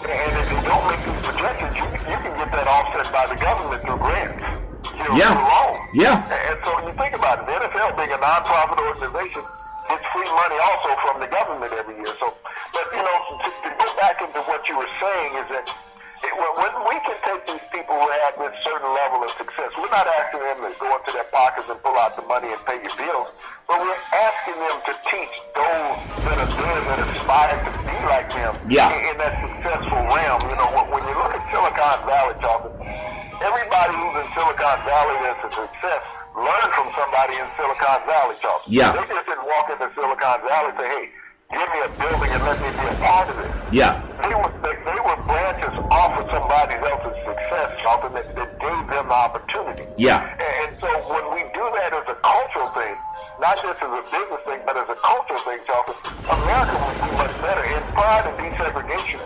And if you don't make these projections, you can get that offset by the government through grants. Through loans. Yeah. And so when you think about it, the NFL being a non-profit organization, it's free money also from the government every year. So, but you know, to go back into what you were saying is that when we can take these people who have this certain level of success, we're not asking them to go into their pockets and pull out the money and pay your bills, but we're asking them to teach those that are there, that aspire to be like them in that successful realm. You know, when you look at Silicon Valley, Charlton, everybody who's in Silicon Valley that's a success learned from somebody in Silicon Valley, Charlton. Yeah. They just didn't walk into Silicon Valley and say, hey, give me a building and let me be a part of it. Yeah. They were branches off of somebody else's success, Charlton, that gave them the opportunity. Yeah. And so when we do that as a cultural thing, not just as a business thing, but as a cultural thing, Charlton, America would be much better. In pride and desegregation,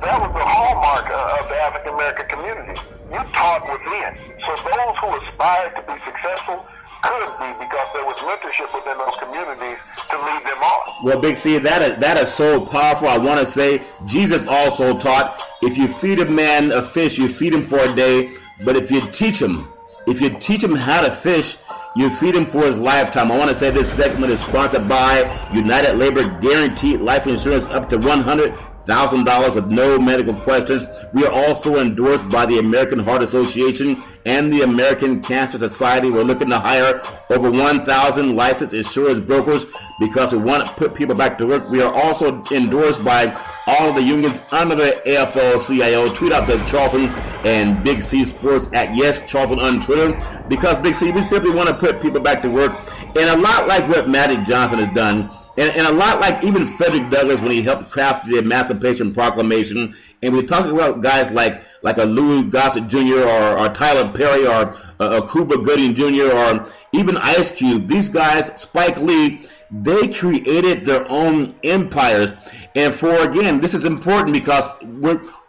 that was the hallmark of the African American community. You taught within. So those who aspired to be successful could be, because there was mentorship within those communities to lead them on. Well, Big C, that is so powerful. I want to say Jesus also taught, if you feed a man a fish, you feed him for a day, but if you teach him If you teach him how to fish, you feed him for his lifetime. I want to say this segment is sponsored by United Labor Guaranteed Life Insurance up to $100,000 with no medical questions. We are also endorsed by the American Heart Association and the American Cancer Society. We're looking to hire over 1,000 licensed insurance brokers because we want to put people back to work. We are also endorsed by all of the unions under the AFL-CIO. Tweet out to Charlton and Big C Sports at Yes Charlton on Twitter, because Big C, we simply want to put people back to work. And a lot like what Magic Johnson has done, and a lot like even Frederick Douglass when he helped craft the Emancipation Proclamation. And we're talking about guys like a Louis Gossett Jr. or Tyler Perry or Cuba Gooding Jr. or even Ice Cube. These guys, Spike Lee, they created their own empires. And again, this is important because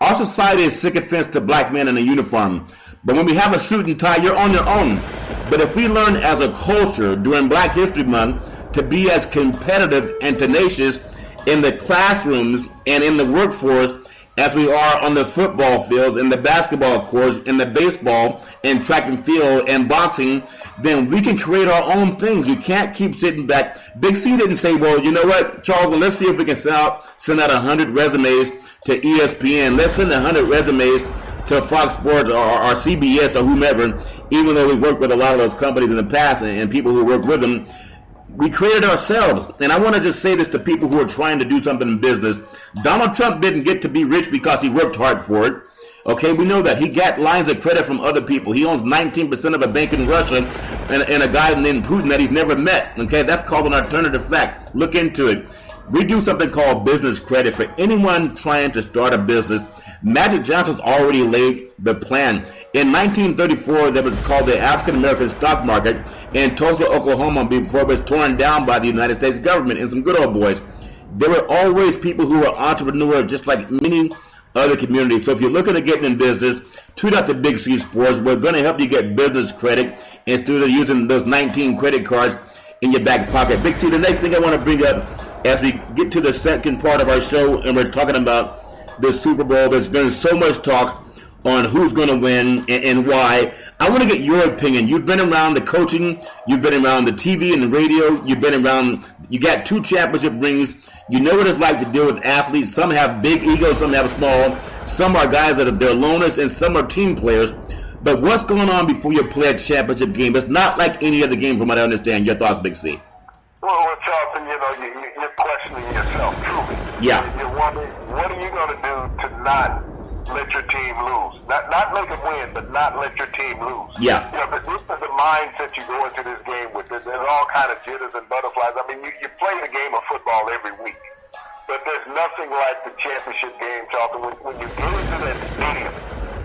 our society is sycophant to black men in a uniform. But when we have a suit and tie, you're on your own. But if we learn as a culture during Black History Month to be as competitive and tenacious in the classrooms and in the workforce as we are on the football fields, in the basketball courts, in the baseball, and track and field, and boxing, then we can create our own things. You can't keep sitting back. Big C didn't say, well, you know what, Charles, let's see if we can send out 100 resumes to ESPN. Let's send 100 resumes to Fox Sports or CBS or whomever, even though we've worked with a lot of those companies in the past and people who work with them. We created ourselves. And I want to just say this to people who are trying to do something in business. Donald Trump didn't get to be rich because he worked hard for it. Okay, we know that. He got lines of credit from other people. He owns 19% of a bank in Russia and a guy named Putin that he's never met. Okay, that's called an alternative fact. Look into it. We do something called business credit for anyone trying to start a business. Magic Johnson's already laid the plan. In 1934, there was called the African American stock market in Tulsa, Oklahoma, before it was torn down by the United States government and some good old boys. There were always people who were entrepreneurs, just like many other communities. So if you're looking at getting in business, tweet out to Big C Sports. We're going to help you get business credit instead of using those 19 credit cards in your back pocket. Big C, the next thing I want to bring up as we get to the second part of our show, and we're talking about the Super Bowl. There's been so much talk on who's going to win and why. I want to get your opinion. You've been around the coaching, you've been around the TV and the radio, you've been around, you got 2 championship rings. You know what it's like to deal with athletes. Some have big egos, some have small. Some are guys that are their loners, and some are team players. But what's going on before you play a championship game? It's not like any other game from what I understand. Your thoughts, Big C? Well, Charlton, you're questioning yourself, truly. Yeah. You're wondering, what are you going to do to not let your team lose? Not make them win, but not let your team lose. Yeah. But this is the mindset you go into this game with. There's all kind of jitters and butterflies. I mean, you play the game of football every week, but there's nothing like the championship game, Charlton. When you get into that stadium,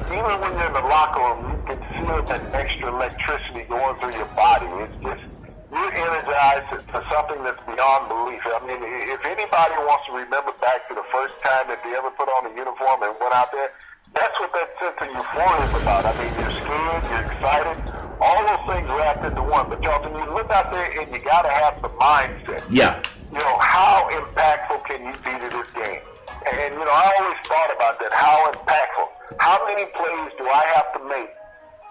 even when you're in the locker room, you can feel that extra electricity going through your body. It's just, you're energized for something that's beyond belief. I mean, if anybody wants to remember back to the first time that they ever put on a uniform and went out there, that's what that sense of euphoria is about. I mean, you're scared, you're excited, all those things wrapped into one. But, Charlton, you look out there and you got to have the mindset. Yeah. How impactful can you be to this game? And, I always thought about that, how impactful. How many plays do I have to make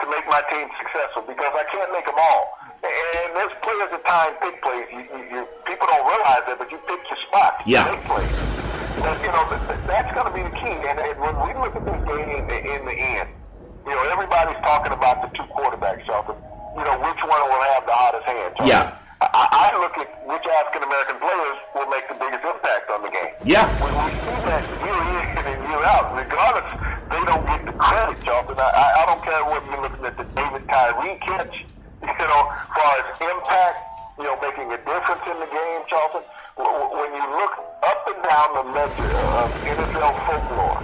my team successful? Because I can't make them all. And there's players at times pick plays. People don't realize that, but you pick your spot. You make plays. But, that's going to be the key. And when we look at this game in the end, everybody's talking about the 2 quarterbacks, Charlton. Which one will have the hottest hand, Charlton? Yeah. I look at which African-American players will make the biggest impact on the game. Yeah. When we see that year in and year out, regardless, they don't get the credit, Charlton. I don't care whether you're looking at the David Tyree catch, as far as impact, making a difference in the game, Charlton. When you look up and down the ledger of NFL folklore,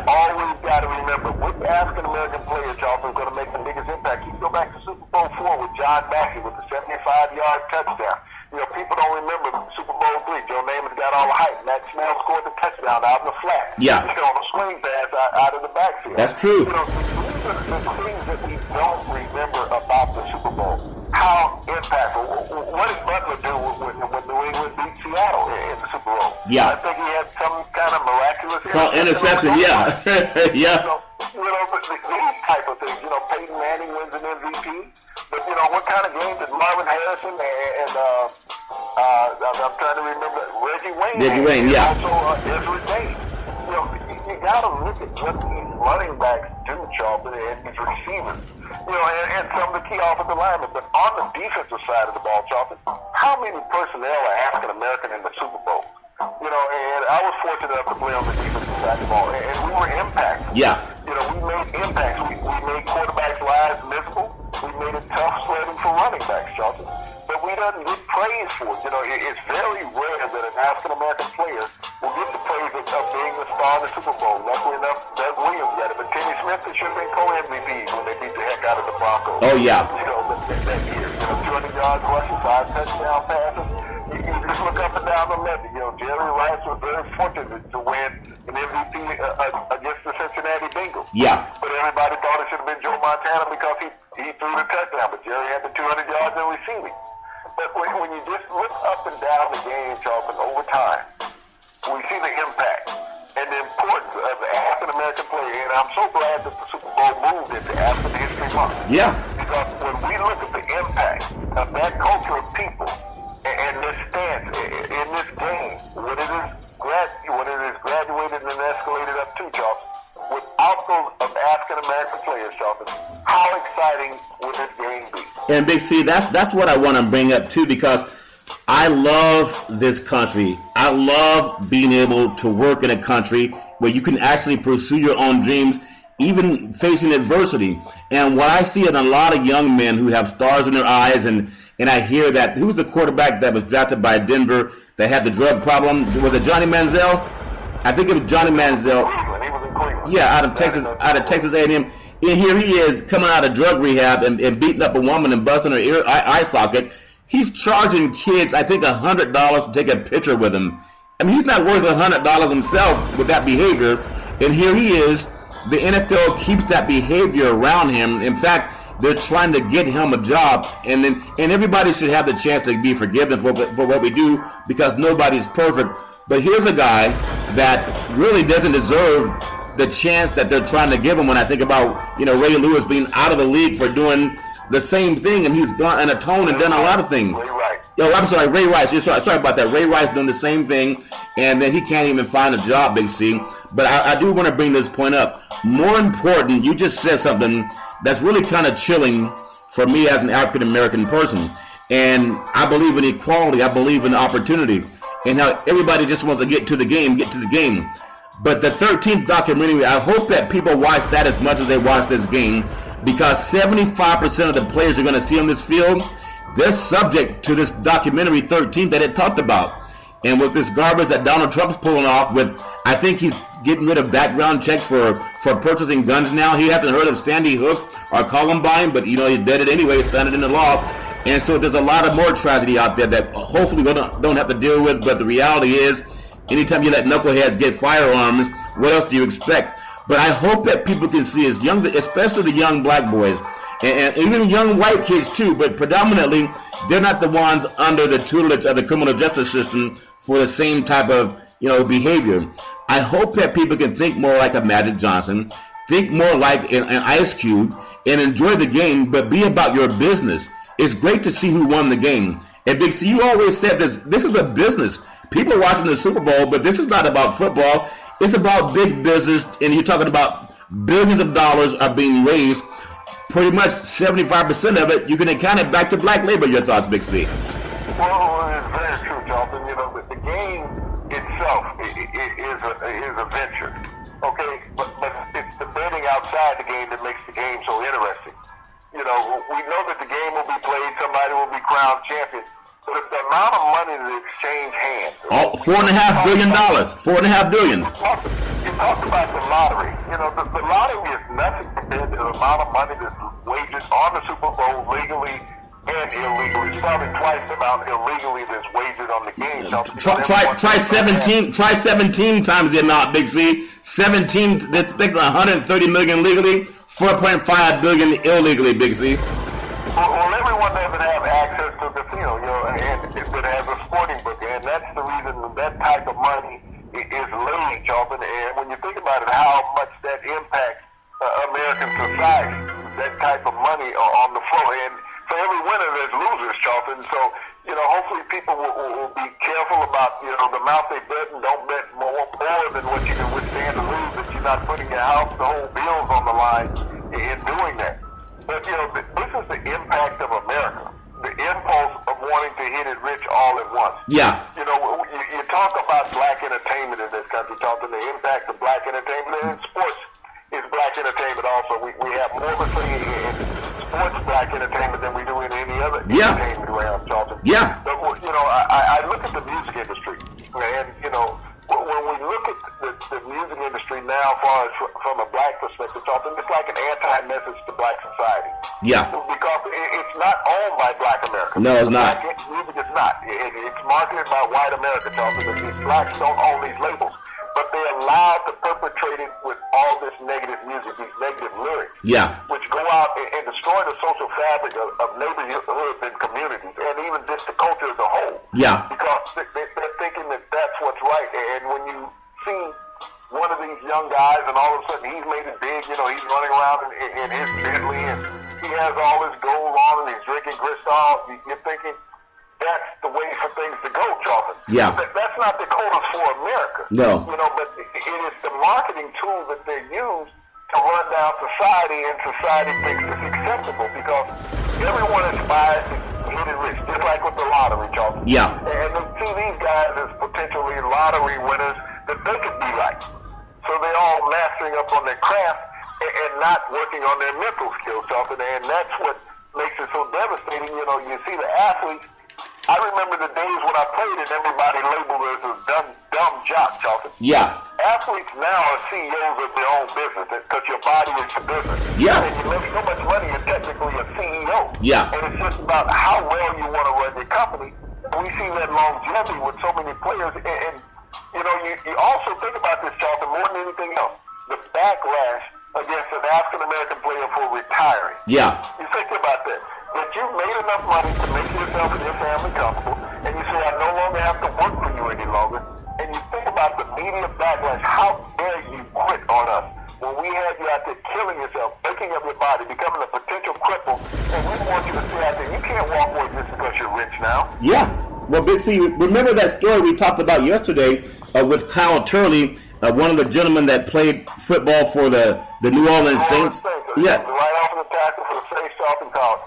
always got to remember which African-American player, Charlton, is going to make the biggest impact. You can go back to Super Bowl IV with John Mackey with the 75-yard touchdown. People don't remember Super Bowl III. Joe Namath got all the hype. Matt Snell scored the touchdown out in the flat. Yeah. On a swing pass out of the backfield. That's true. These are the things that we don't remember about the Super Bowl. How impactful. What did Butler do when New England beat Seattle in the Super Bowl? Yeah. I think he had some kind of miraculous interception. Yeah. Yeah. these type of things. Peyton Manning wins an MVP, but what kind of game did Marvin Harrison and I'm trying to remember Reggie Wayne, yeah. Also Ezra James. You got to look at what these running backs do, Charlton, and these receivers. And some of the key offensive linemen. But on the defensive side of the ball, Charlton, how many personnel are African American in the Super Bowl? And I was fortunate enough to play on the defensive side of the ball, and we were impactful. Yeah. We made impacts. We made quarterbacks' lives miserable. We made it tough sledding for running backs, Charlton. But we don't get praise for it. It's very rare that an African American player will get the praise of being the star of the Super Bowl. Luckily enough, Doug Williams got it. But Timmy Smith should have been co-MVP when they beat the heck out of the Broncos. Oh, yeah. That year. 200 yards rushing, 5 touchdown passes. You just look up and down the list. Jerry Rice was very fortunate to win an MVP against the Cincinnati Bengals. Yeah. But everybody thought it should have been Joe Montana because he threw the touchdown. But Jerry had the 200 yards in receiving. But when you just look up and down the game, Charlton, over time, we see the impact and the importance of the African-American player. And I'm so glad that the Super Bowl moved into African History Month. Yeah. Because when we look at the impact of that culture of people and this stance in this game, when it is graduated and escalated up to, Charlton, without those African-American players, Charlton, how exciting would this game be? And Big C, that's what I want to bring up too, because I love this country. I love being able to work in a country where you can actually pursue your own dreams, even facing adversity. And what I see in a lot of young men who have stars in their eyes, and I hear that, who was the quarterback that was drafted by Denver that had the drug problem? Was it Johnny Manziel? I think it was Johnny Manziel. He was in Cleveland. Yeah, out of Texas A&M. And here he is coming out of drug rehab and beating up a woman and busting her eye socket. He's charging kids, I think, $100 to take a picture with him. I mean, he's not worth $100 himself with that behavior. And here he is. The NFL keeps that behavior around him. In fact, they're trying to get him a job. And everybody should have the chance to be forgiven for what we do, because nobody's perfect. But here's a guy that really doesn't deserve the chance that they're trying to give him. When I think about, Ray Lewis being out of the league for doing the same thing, and he's gone and atoned and done a lot of things. Ray Rice. I'm sorry, Ray Rice. Sorry about that. Ray Rice doing the same thing, and then he can't even find a job, Big C. But I do want to bring this point up. More important, you just said something that's really kind of chilling for me as an African-American person. And I believe in equality. I believe in opportunity. And how everybody just wants to get to the game. But the 13th documentary, I hope that people watch that as much as they watch this game, because 75% of the players you're going to see on this field, they're subject to this documentary 13 that it talked about. And with this garbage that Donald Trump's pulling off with, I think he's getting rid of background checks for purchasing guns now. He hasn't heard of Sandy Hook or Columbine, but he did it anyway, signed it into law. And so there's a lot of more tragedy out there that hopefully we don't have to deal with. But the reality is, anytime you let knuckleheads get firearms, what else do you expect? But I hope that people can see, as young, especially the young black boys, and even young white kids too, but predominantly, they're not the ones under the tutelage of the criminal justice system for the same type of behavior. I hope that people can think more like a Magic Johnson, think more like an Ice Cube, and enjoy the game, but be about your business. It's great to see who won the game. And Big C, you always said this is a business. People are watching the Super Bowl, but this is not about football. It's about big business, and you're talking about billions of dollars are being raised. Pretty much 75% of it, you can account it back to black labor. Your thoughts, Big C? Well, it's very true, Jonathan. The game itself is a venture, okay? But it's the betting outside the game that makes the game so interesting. We know that the game will be played, somebody will be crowned champion, but if the amount of money that exchange hands... $4.5 billion. $4.5 billion. You talked about the lottery. The lottery is nothing compared to the amount of money that's wagered on the Super Bowl legally and illegally. It's probably twice the amount illegally that's wagered on the game. Try 17 times the amount, Big C. 17, they're expecting $130 million legally, $4.5 billion illegally, Big C. Well, everyone doesn't have access to the field, and it has a sporting book, and that's the reason that type of money is laid, Jonathan. And when you think about it, how much that impacts American society, that type of money on the floor. And for every winner, there's losers, Charlton. So, hopefully people will be careful about, the amount they bet and don't bet more than what you can withstand to lose, that you're not putting your house, the whole bills on the line in doing that. But, this is the impact of America, the impulse of wanting to hit it rich all at once. Yeah. You talk about black entertainment in this country, talking the impact of black entertainment, and sports is black entertainment also. We have more of a say in sports black entertainment than we do in any other entertainment around, Charlton. Yeah. But, I look at the music industry, and, when we look at the music industry now, as far as from a black perspective, Charlton, it's like an anti-message to black society. Yeah. Because it's not owned by black America. No, it's not. Black music is not. It's marketed by white America, Charlton, but these blacks don't own these labels. But they're allowed to perpetrate it with all this negative music, these negative lyrics, which go out and destroy the social fabric of neighborhoods and communities, and even just the culture as a whole. Yeah. Because they're thinking that that's what's right. And when you see one of these young guys, and all of a sudden he's made it big, he's running around in his Bentley, and he has all his gold on, and he's drinking Cristal, you're thinking, that's the way for things to go, Charlton. Yeah. That's not the quotas for America. No. But it is the marketing tool that they use to run down society, and society thinks it's acceptable because everyone aspires to hit it rich, just like with the lottery, Charlton. Yeah. And they see these guys as potentially lottery winners that they could be like. So they're all mastering up on their craft and not working on their mental skills, Charlton. And that's what makes it so devastating. You see the athletes. I remember the days when I played and everybody labeled us as dumb jock, Charlton. Yeah. Athletes now are CEOs of their own business because your body is your business. Yeah. And you make so much money, you're technically a CEO. Yeah. And it's just about how well you want to run your company. We see that longevity with so many players. And you also think about this, Charlton, more than anything else. The backlash against an African-American player for retiring. Yeah. You think about that. That you've made enough money to make yourself and your family comfortable, and you say, I no longer have to work for you any longer. And you think about the media backlash. How dare you quit on us when we had you out there killing yourself, breaking up your body, becoming a potential cripple, and we want you to stay out there. You can't walk away just because you're rich now. Yeah. Well, Big C, remember that story we talked about yesterday with Kyle Turley, one of the gentlemen that played football for the New Orleans Saints. Yeah. Right off of the tackle for the Saints,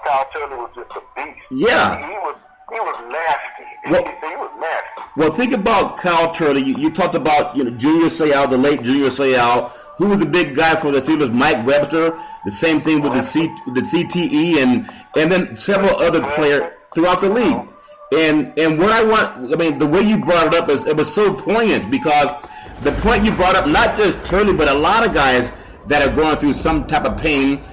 Kyle Turley was just a beast. Yeah. He was nasty. Well, he was nasty. Well, think about Kyle Turley. You talked about Junior Seau, the late Junior Seau, who was the big guy for the Steelers, Mike Webster. The same thing with the CTE and then several other players throughout the league. And the way you brought it up it was so poignant because the point you brought up, not just Turley, but a lot of guys that are going through some type of pain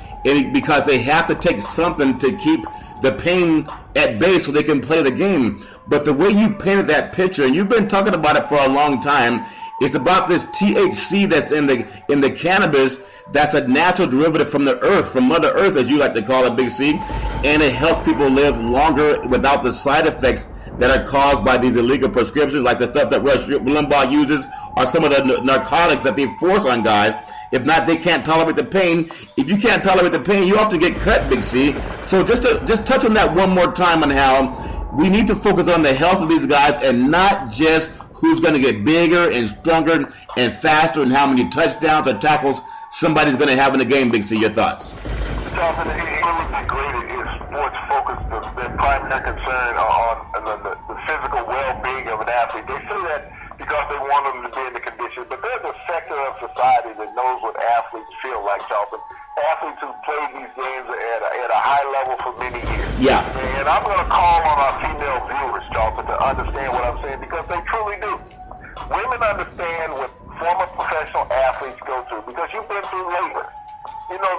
because they have to take something to keep the pain at bay so they can play the game. But the way you painted that picture, and you've been talking about it for a long time, it's about this THC that's in the cannabis that's a natural derivative from the earth, from Mother Earth, as you like to call it, Big C, and it helps people live longer without the side effects that are caused by these illegal prescriptions, like the stuff that Rush Limbaugh uses, or some of the narcotics that they force on guys. If not, they can't tolerate the pain. If you can't tolerate the pain, you often get cut, Big C. So just touch on that one more time on how we need to focus on the health of these guys and not just who's going to get bigger and stronger and faster and how many touchdowns or tackles somebody's going to have in the game, Big C. Your thoughts? Jonathan, it would be great if sports focused their primary concern on the physical well-being of an athlete. They say that because they want them to be in the condition, but there's a sector of society that knows what athletes feel like, Jonathan. Athletes who played these games at a high level for many years. Yeah. And I'm going to call on our female viewers, Jonathan, to understand what I'm saying because they truly do. Women understand what former professional athletes go through because you've been through labor. You know,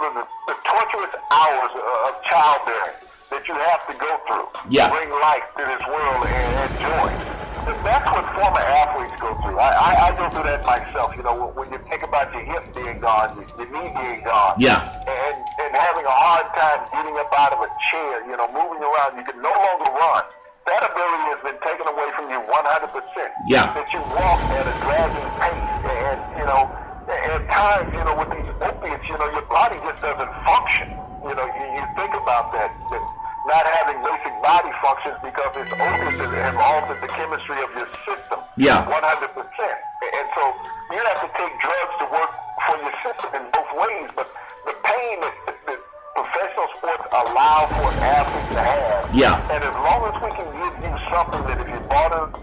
the torturous hours of childbearing that you have to go through to bring life to this world and joy. That's what former athletes go through. I go through that myself. You know, when you think about your hip being gone, your knee being gone, and having a hard time getting up out of a chair, moving around, you can no longer run. That ability has been taken away from you 100%. Yeah. That you walk at a dragging pace, and at times, with these opiates, your body just doesn't function. You think about that not having basic body functions because it's opiates that have altered the chemistry of your system. Yeah. 100%. And so you have to take drugs to work for your system in both ways. But the pain that professional sports allow for athletes to have. Yeah. And as long as we can give you something that if you bought it,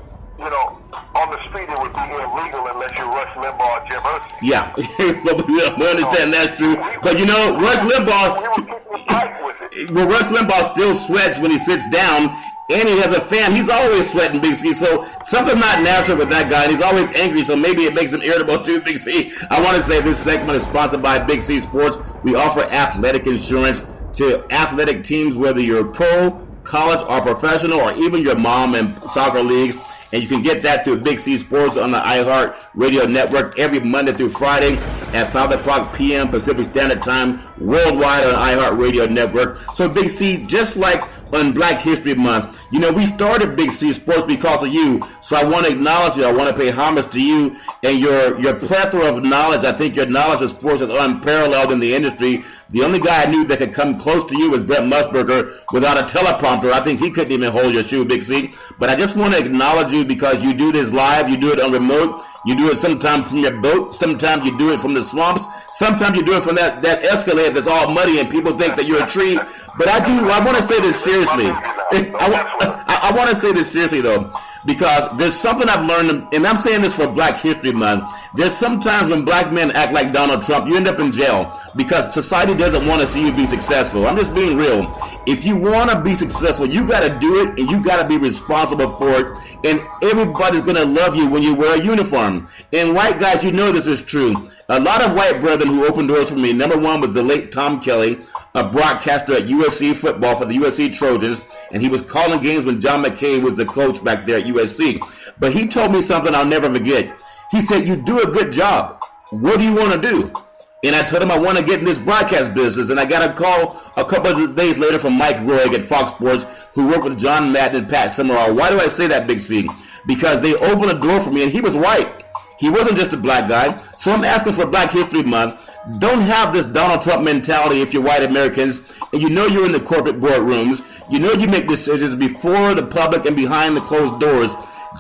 on the street, it would be illegal unless you're Rush Limbaugh or Jim Irsay. Yeah, we understand that's true. But Rush Limbaugh, we were keeping tight with it. Well, Rush Limbaugh still sweats when he sits down, and he has a fan. He's always sweating, Big C. So something's not natural with that guy, and he's always angry. So maybe it makes him irritable too, Big C. I want to say this segment is sponsored by Big C Sports. We offer athletic insurance to athletic teams, whether you're pro, college, or professional, or even your mom and soccer leagues. And you can get that through Big C Sports on the iHeart Radio Network every Monday through Friday at 5 o'clock p.m. Pacific Standard Time worldwide on iHeart Radio Network. So Big C, just like on Black History Month, we started Big C Sports because of you. So I want to acknowledge you. I want to pay homage to you and your plethora of knowledge. I think your knowledge of sports is unparalleled in the industry. The only guy I knew that could come close to you was Brett Musburger without a teleprompter. I think he couldn't even hold your shoe, Big C. But I just want to acknowledge you because you do this live, you do it on remote, you do it sometimes from your boat, sometimes you do it from the swamps, sometimes you do it from that Escalade that's all muddy and people think that you're a tree. But I want to say this seriously. I want to say this seriously, though, because there's something I've learned, and I'm saying this for Black History Month. There's sometimes when black men act like Donald Trump, you end up in jail because society doesn't want to see you be successful. I'm just being real. If you want to be successful, you got to do it, and you got to be responsible for it, and everybody's going to love you when you wear a uniform. And white guys, this is true. A lot of white brethren who opened doors for me. Number one was the late Tom Kelly, a broadcaster at USC football for the USC Trojans, and he was calling games when John McKay was the coach back there at USC. But he told me something I'll never forget. He said, "You do a good job. What do you want to do?" And I told him I want to get in this broadcast business. And I got a call a couple of days later from Mike Roig at Fox Sports, who worked with John Madden and Pat Summerall. Why do I say that, Big C? Because they opened a door for me, and he was white. He wasn't just a black guy. So I'm asking for Black History Month. Don't have this Donald Trump mentality if you're white Americans, and you're in the corporate boardrooms. You make decisions before the public and behind the closed doors.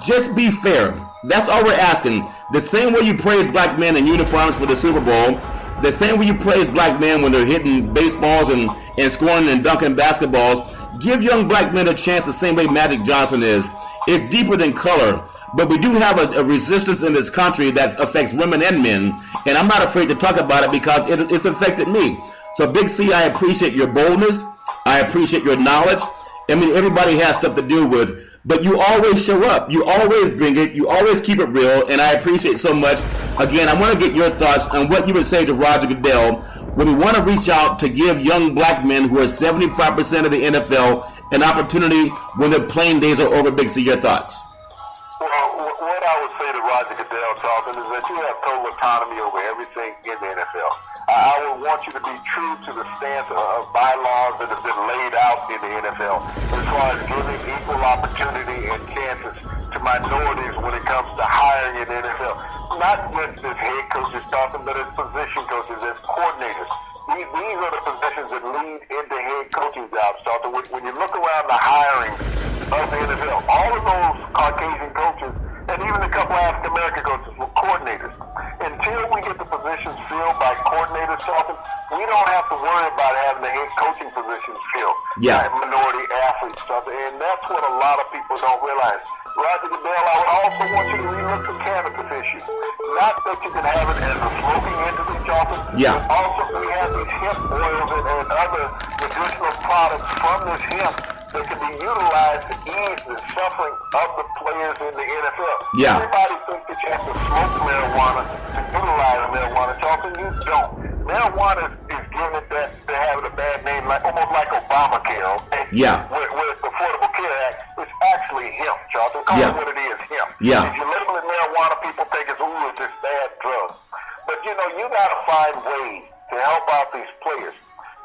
Just be fair. That's all we're asking. The same way you praise black men in uniforms for the Super Bowl, the same way you praise black men when they're hitting baseballs and scoring and dunking basketballs, give young black men a chance the same way Magic Johnson is. It's deeper than color. But we do have a resistance in this country that affects women and men, and I'm not afraid to talk about it because it's affected me. So Big C, I appreciate your boldness. I appreciate your knowledge. I mean, everybody has stuff to deal with, but you always show up. You always bring it. You always keep it real, and I appreciate so much. Again, I want to get your thoughts on what you would say to Roger Goodell when we want to reach out to give young black men who are 75% of the NFL an opportunity when their playing days are over. Big C, your thoughts. Well, what I would say to Roger Goodell, Charlton, is that you have total autonomy over everything in the NFL. I would want you to be true to the stance of bylaws that have been laid out in the NFL as far as giving equal opportunity and chances to minorities when it comes to hiring in the NFL. Not just as head coaches, Charlton, but as position coaches, as coordinators. These are the positions that lead into head coaching jobs, Charlton. When you look around the hiring of the NFL, all of those Caucasian coaches, and even a couple African American coaches, were coordinators. Until we get the positions filled by coordinators, Charlton, we don't have to worry about having the head coaching positions filled by minority athletes, Charlton. And that's what a lot of people don't realize. Roger Goodell, I would also want you to relook the cannabis issue. Not that you can have it as a smoking entity, Charlton, but also we have these hemp oils and other medicinal products from this hemp that can be utilized to ease the suffering of the players in the NFL. Everybody thinks that you have to smoke marijuana to utilize marijuana, Charlton. You don't. Marijuana is giving it that to have a bad name, like almost like Obamacare. Okay? Where the Affordable Care Act is actually hemp, Charlton. Call it what it is, hemp. If you label it marijuana, people think it's this bad drug. But you got to find ways to help out these players.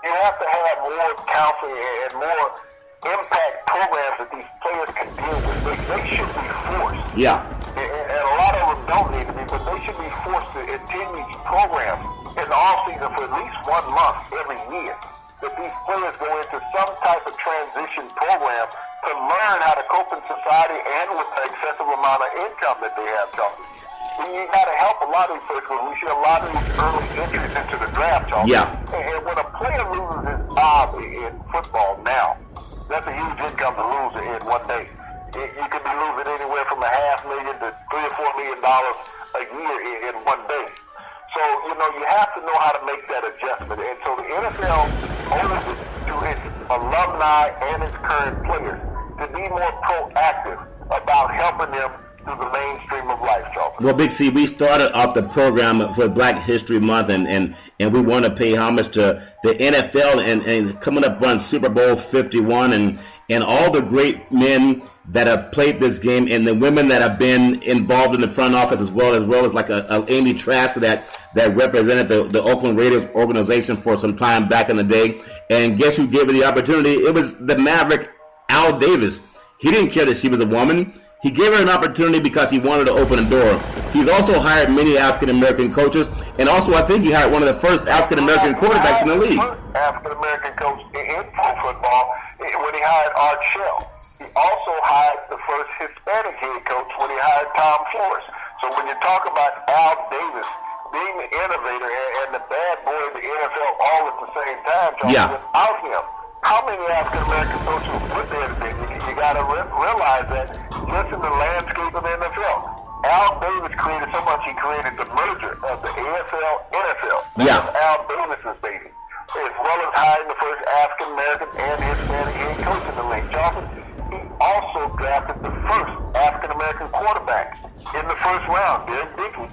You have to have more counseling and more impact programs that these players can deal with. They should be forced And a lot of them don't need to be, but they should be forced to attend these programs in the off season for at least 1 month every year. That these players go into some type of transition program to learn how to cope in society and with the excessive amount of income that they have, Charlie. You got to help a lot of these players because we see a lot of these early entries into the draft, Charlie. Yeah. And when a player loses his job in football now, that's a huge income to lose in 1 day. You could be losing anywhere from $500,000 to $3 or $4 million a year in 1 day. So, you have to know how to make that adjustment. And so the NFL owes it to its alumni and its current players to be more proactive about helping them through the mainstream of life, Charles. Well, Big C, we started off the program for Black History Month, and we want to pay homage to the NFL and coming up on Super Bowl 51 and all the great men that have played this game and the women that have been involved in the front office as well as like a Amy Trask that represented the Oakland Raiders organization for some time back in the day. And guess who gave her the opportunity? It was the Maverick, Al Davis. He didn't care that she was a woman. He gave her an opportunity because he wanted to open a door. He's also hired many African-American coaches, and also I think he hired one of the first African-American quarterbacks in the league. African-American coach in pro football when he hired Art Shell. He also hired the first Hispanic head coach when he hired Tom Flores. So when you talk about Al Davis being the innovator and the bad boy of the NFL all at the same time, without him, how many African-American coaches would there have been? You got to realize that just in the landscape of the NFL, Al Davis created so much, he created the merger of the AFL, NFL. That was Al Davis's baby. As well as hiring the first African-American and Hispanic head coach in the league. Johnson, he also drafted the first African-American quarterback in the first round, Derek Dickey,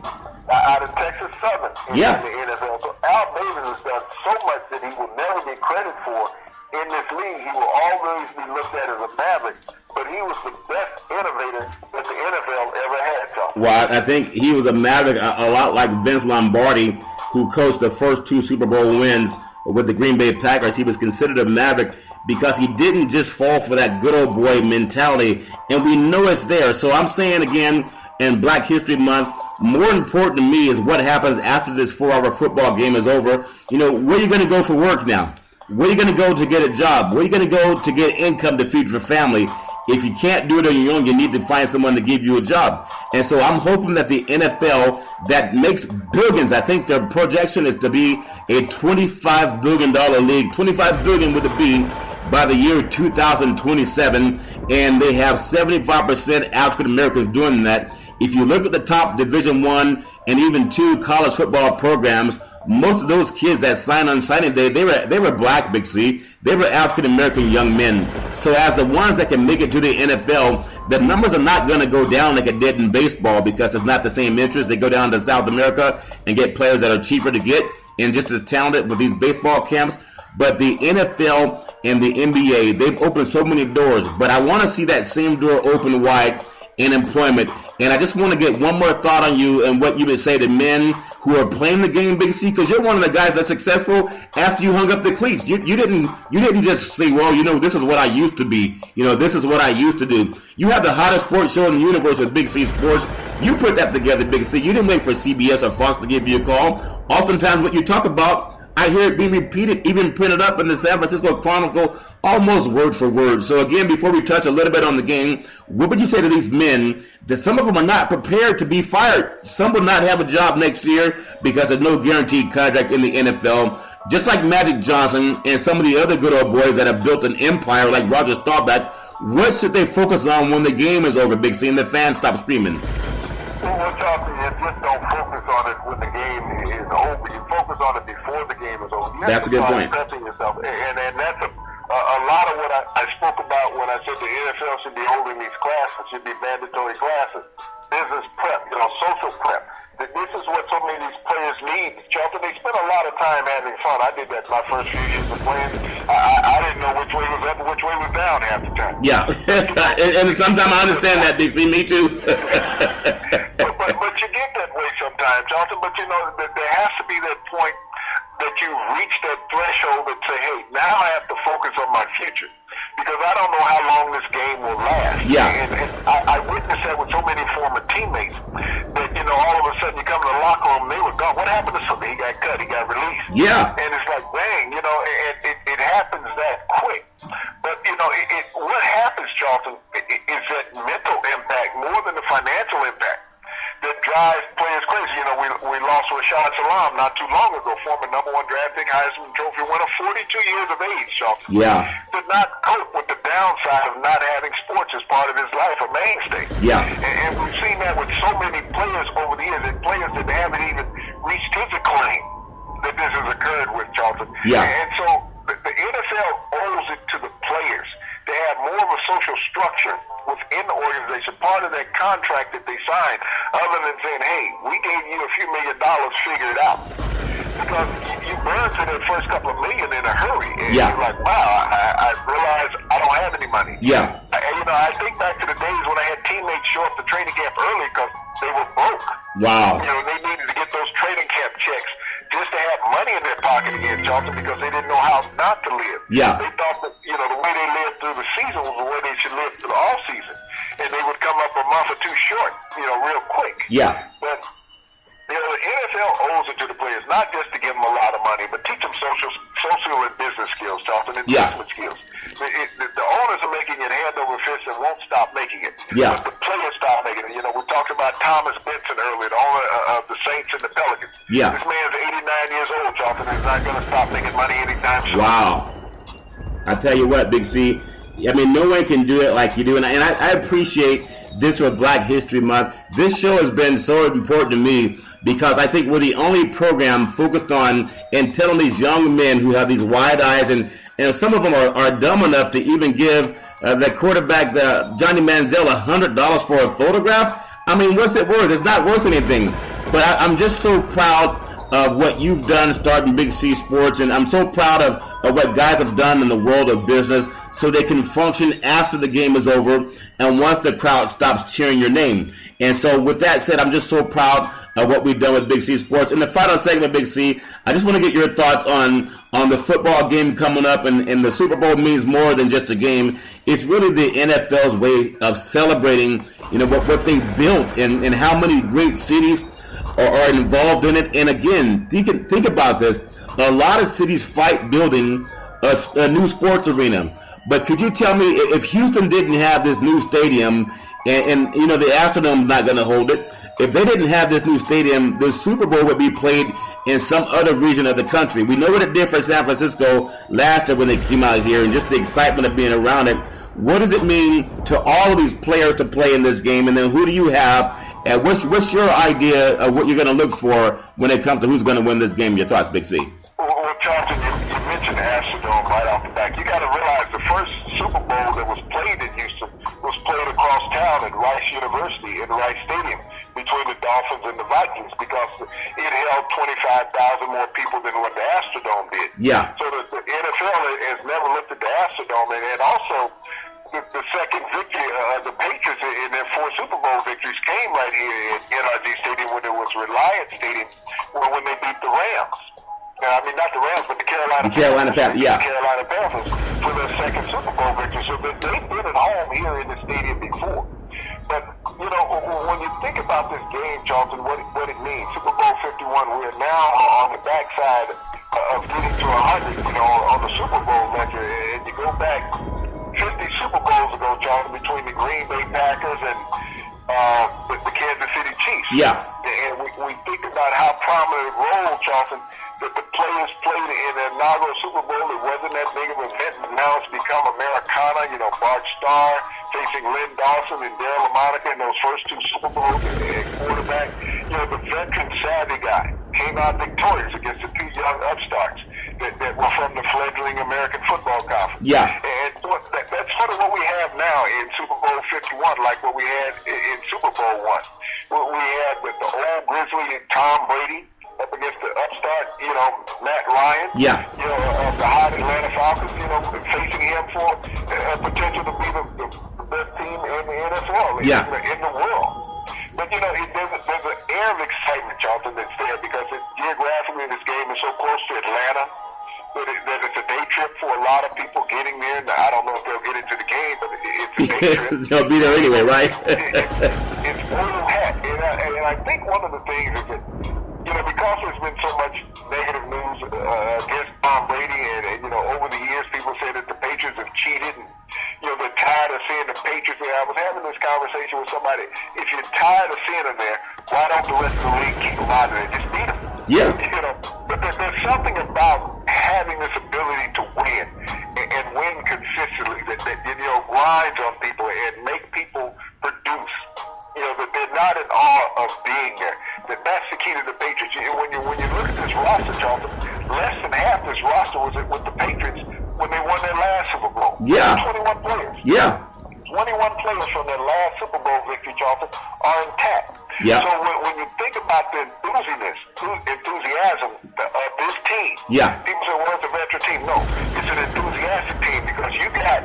out of Texas Southern in the NFL. So Al Davis has done so much that he will never get credit for in this league. He will always be looked at as a maverick, but he was the best innovator that the NFL ever had, John. Well, I think he was a maverick, a lot like Vince Lombardi, who coached the first 2 Super Bowl wins with the Green Bay Packers. He was considered a maverick because he didn't just fall for that good old boy mentality, and we know it's there. So I'm saying again, in Black History Month, more important to me is what happens after this 4-hour football game is over. Where are you going to go for work now? Where are you going to go to get a job? Where are you going to go to get income to feed your family? If you can't do it on your own, you need to find someone to give you a job. And so I'm hoping that the NFL that makes billions, I think their projection is to be a $25 billion league, $25 billion with a B, by the year 2027. And they have 75% African Americans doing that. If you look at the top Division I and even 2 college football programs, most of those kids that signed on signing day, they were black, Big C. They were African-American young men. So as the ones that can make it to the NFL, the numbers are not going to go down like it did in baseball because it's not the same interest. They go down to South America and get players that are cheaper to get and just as talented with these baseball camps. But the NFL and the NBA, they've opened so many doors. But I want to see that same door open wide in employment. And I just want to get one more thought on you and what you would say to men who are playing the game, Big C, because you're one of the guys that's successful after you hung up the cleats. You didn't just say, well, this is what I used to be. This is what I used to do. You have the hottest sports show in the universe with Big C Sports. You put that together, Big C. You didn't wait for CBS or Fox to give you a call. Oftentimes what you talk about, I hear it being repeated, even printed up in the San Francisco Chronicle, almost word for word. So again, before we touch a little bit on the game, what would you say to these men that some of them are not prepared to be fired? Some will not have a job next year because there's no guaranteed contract in the NFL. Just like Magic Johnson and some of the other good old boys that have built an empire like Roger Staubach, what should they focus on when the game is over, Big C, and the fans stop screaming? Well, we're talking, you just don't focus on it when the game is over. You focus on it before the game is over. That's a good point. Prepping yourself. And that's a lot of what I spoke about when I said the NFL should be holding these classes, should be mandatory classes. Business prep, social prep. This is what so many of these players need. Charlton, they spend a lot of time having fun. I did that my first few years of playing. I didn't know which way was up and which way was down half the time. Yeah, and sometimes I understand that, Big C. Me too. But you get that way sometimes, Charlton. But there has to be that point that you reach that threshold and say, hey, now I have to focus on my future. because I don't know how long this game will last. Yeah. And I witnessed that with so many former teammates that, all of a sudden you come to the locker room and they were gone. What happened to something? He got cut. He got released. Yeah. And it's like, dang, it happens that quick. But, what happens, Charlton, is that mental impact more than the financial impact that drives players crazy. We lost Rashad Salam not too long ago, former #1 draft pick, Heisman Trophy winner, 42 years of age, Charlton. Yeah. Did not cope with the downside of not having sports as part of his life, a mainstay. Yeah. And we've seen that with so many players over the years, and players that haven't even reached his acclaim that this has occurred with, Charlton. Yeah. And so the NFL owes it to the players to have more of a social structure within the organization, part of that contract that they signed, other than saying, hey, we gave you a few $1 million, figure it out. Because you burn to that first couple of million in a hurry. And Yeah. you're like, wow, I realize I don't have any money. Yeah. I think back to the days when I had teammates show up to training camp early because they were broke. Wow. They needed to get those training camp checks just to have money in their pocket again, Charlton, because they didn't know how not to live. Yeah. They thought that, the way they lived through the season was the way they should live through the off season. And they would come up a month or two short, real quick. Yeah. But, the NFL owes it to the players, not just to give them a lot of money, but teach them social and business skills, Charlton, investment skills. The owners are making it hand over fist and won't stop making it. Yeah. But the players stop making it. We talked about Thomas Benson earlier, the owner of the Saints and the Pelicans. Yeah. This man's 89 years old, Charlton, and he's not going to stop making money anytime soon. Wow. I tell you what, Big C, no one can do it like you do. And I appreciate this with Black History Month. This show has been so important to me because I think we're the only program focused on and telling these young men who have these wide eyes, and some of them are dumb enough to even give the quarterback, Johnny Manziel, $100 for a photograph. What's it worth? It's not worth anything. But I'm just so proud of what you've done starting Big C Sports, and I'm so proud of what guys have done in the world of business so they can function after the game is over and once the crowd stops cheering your name. And so with that said, I'm just so proud of what we've done with Big C Sports. In the final segment, Big C, I just want to get your thoughts on the football game coming up, and the Super Bowl means more than just a game. It's really the NFL's way of celebrating, what they built and how many great cities are involved in it. And again, think about this. A lot of cities fight building a new sports arena. But could you tell me, if Houston didn't have this new stadium, and the Astrodome's not going to hold it, if they didn't have this new stadium, the Super Bowl would be played in some other region of the country. We know what it did for San Francisco last year when they came out here, and just the excitement of being around it. What does it mean to all of these players to play in this game? And then who do you have? And what's your idea of what you're going to look for when it comes to who's going to win this game? Your thoughts, Big C? Well, Charlton, you mentioned the Astrodome right off the back. You got to realize the first Super Bowl that was played in Houston was played across town at Rice University in Rice Stadium between the Dolphins and the Vikings, because it held 25,000 more people than what the Astrodome did. Yeah. So the NFL has never looked at the Astrodome, and also the second victory of the Patriots in their 4 Super Bowl victories came right here at NRG Stadium when it was Reliant Stadium, when they beat the Rams. Not the Rams, but the Carolina Panthers. Yeah. The Carolina Panthers for their second Super Bowl victory. So they've been at home here in the stadium before. But, when you think about this game, Charlton, what it means, Super Bowl 51, we're now on the backside of getting to 100, on the Super Bowl ledger. And you go back 50 Super Bowls ago, Charlton, between the Green Bay Packers and the Kansas City Chiefs. Yeah. And we think about how prominent role, Charlton, that the players played in the inaugural Super Bowl. It wasn't that big of an event, but now it's become Americana. Bart Starr facing Lynn Dawson and Darryl LaMonica in those first 2 Super Bowls at quarterback. The veteran savvy guy came out victorious against the 2 young upstarts that were from the fledgling American Football Conference. Yeah. And so that's sort of what we have now in Super Bowl 51, like what we had in Super Bowl 1. What we had with the old Grizzly and Tom Brady up against the upstart, Matt Ryan. Yeah. Of the hot Atlanta Falcons, facing him for potential to be the best team in the NFL, in the world. But, there's an air of excitement, Charlton, that's there because geographically this game is so close to Atlanta. that it's a day trip for a lot of people getting there. Now, I don't know if they'll get into the game, but it's a day trip. They'll be there anyway, right? It's old hat. And I think one of the things is that, because there's been so much negative news against Tom Brady, and over the years, people say that the Patriots have cheated, and, they're tired of seeing the Patriots there. I was having this conversation with somebody. If you're tired of seeing them there, why don't the rest of the league keep them out of there? Just beat them. Yeah. But there's something about having this ability to win and win consistently that grinds on people and make people produce. That they're not in awe of being there. That's the key to the Patriots. When you look at this roster, Charlton, less than half this roster was with the Patriots when they won their last Super Bowl. Yeah. 21 players. Yeah. 21 players from their last Super Bowl victory, Charlton, are intact. Yeah. So when you think about the enthusiasm of this team, people say, well, it's a veteran team. No, it's an enthusiastic team because you got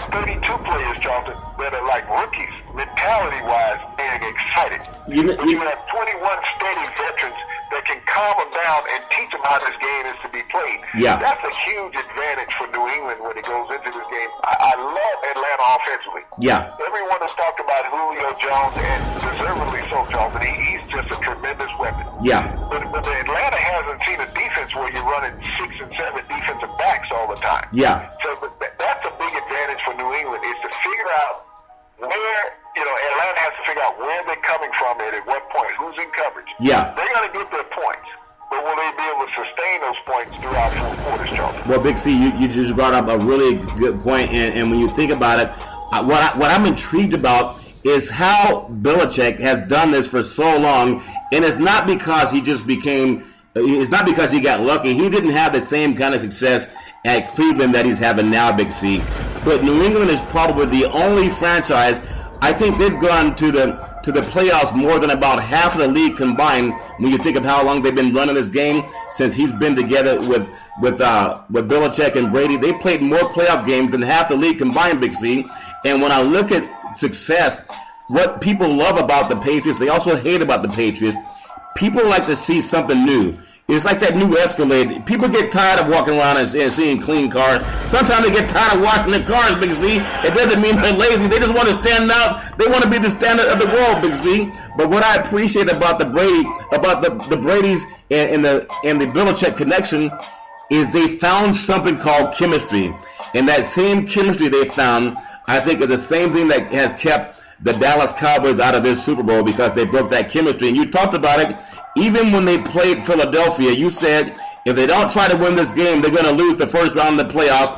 32 players, Charlton, that are like rookies, mentality-wise, being excited. But you have 21 steady veterans that can calm them down and teach them how this game is to be played. Yeah. That's a huge advantage for New England when it goes into this game. I love Atlanta offensively. Yeah. Everyone has talked about Julio Jones, and deservedly so, Charlton. He's just a tremendous weapon. Yeah. But Atlanta hasn't seen a defense where you're running 6 and 7 defensive backs all the time. Yeah. So that's a big advantage for New England is to figure out where, Atlanta has to figure out where they're coming from and at what point, who's in coverage. Yeah. They're going to get their points, but will they be able to sustain those points throughout 4 quarters, Charlton? Well, Big C, you just brought up a really good point, and when you think about it, what I'm intrigued about is how Belichick has done this for so long, and it's not because it's not because he got lucky. He didn't have the same kind of success at Cleveland that he's having now, Big C. But New England is probably the only franchise. I think they've gone to the playoffs more than about half of the league combined. When you think of how long they've been running this game since he's been together with Belichick and Brady, they played more playoff games than half the league combined, Big C. And when I look at success, what people love about the Patriots, they also hate about the Patriots. People like to see something new. It's like that new Escalade. People get tired of walking around and seeing clean cars. Sometimes they get tired of washing their cars, Big Z. It doesn't mean they're lazy. They just want to stand out. They want to be the standard of the world, Big Z. But what I appreciate about the Bradys and the Belichick connection is they found something called chemistry. And that same chemistry they found, I think, is the same thing that has kept the Dallas Cowboys out of this Super Bowl because they broke that chemistry. And you talked about it. Even when they played Philadelphia, you said if they don't try to win this game, they're going to lose the first round of the playoffs.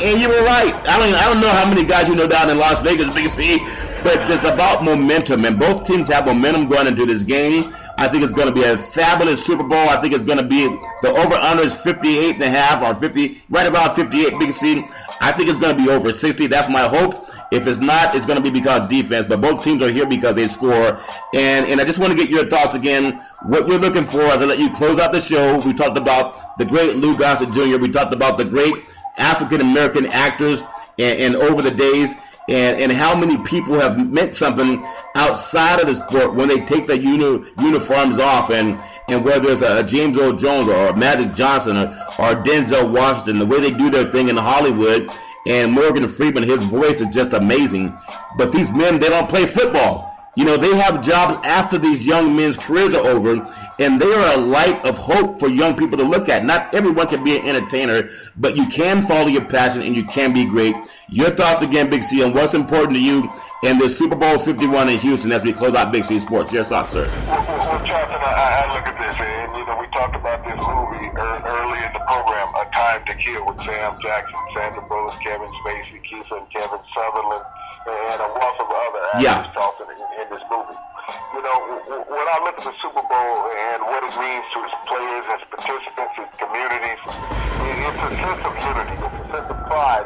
And you were right. I don't know how many guys you know down in Las Vegas, BC, but it's about momentum. And both teams have momentum going into this game. I think it's going to be a fabulous Super Bowl. I think it's going to be, the over-under is 58.5 or 50, right about 58, Big C. I think it's going to be over 60. That's my hope. If it's not, it's going to be because defense. But both teams are here because they score. And I just want to get your thoughts again, what you're looking for as I let you close out the show. We talked about the great Lou Gossett Jr. We talked about the great African-American actors and over the days. And how many people have meant something outside of the sport when they take their uniforms off, and whether it's a James Earl Jones or a Magic Johnson or Denzel Washington, the way they do their thing in Hollywood, and Morgan Freeman, his voice is just amazing. But these men, they don't play football. They have jobs after these young men's careers are over, and they are a light of hope for young people to look at. Not everyone can be an entertainer, but you can follow your passion and you can be great. Your thoughts again, Big C, on what's important to you in the Super Bowl 51 in Houston as we close out Big C Sports. Your thoughts, sir. Well, Charlton, I look at this, and we talked about this movie early in the program, A Time to Kill, with Sam Jackson, Sandra Bullock, Kevin Spacey, Keith and Kevin Sutherland, and a wealth of other actors, Charlton, in this movie. When I look at the Super Bowl and what it means to its players, its participants, its communities, it's a sense of unity, it's a sense of pride,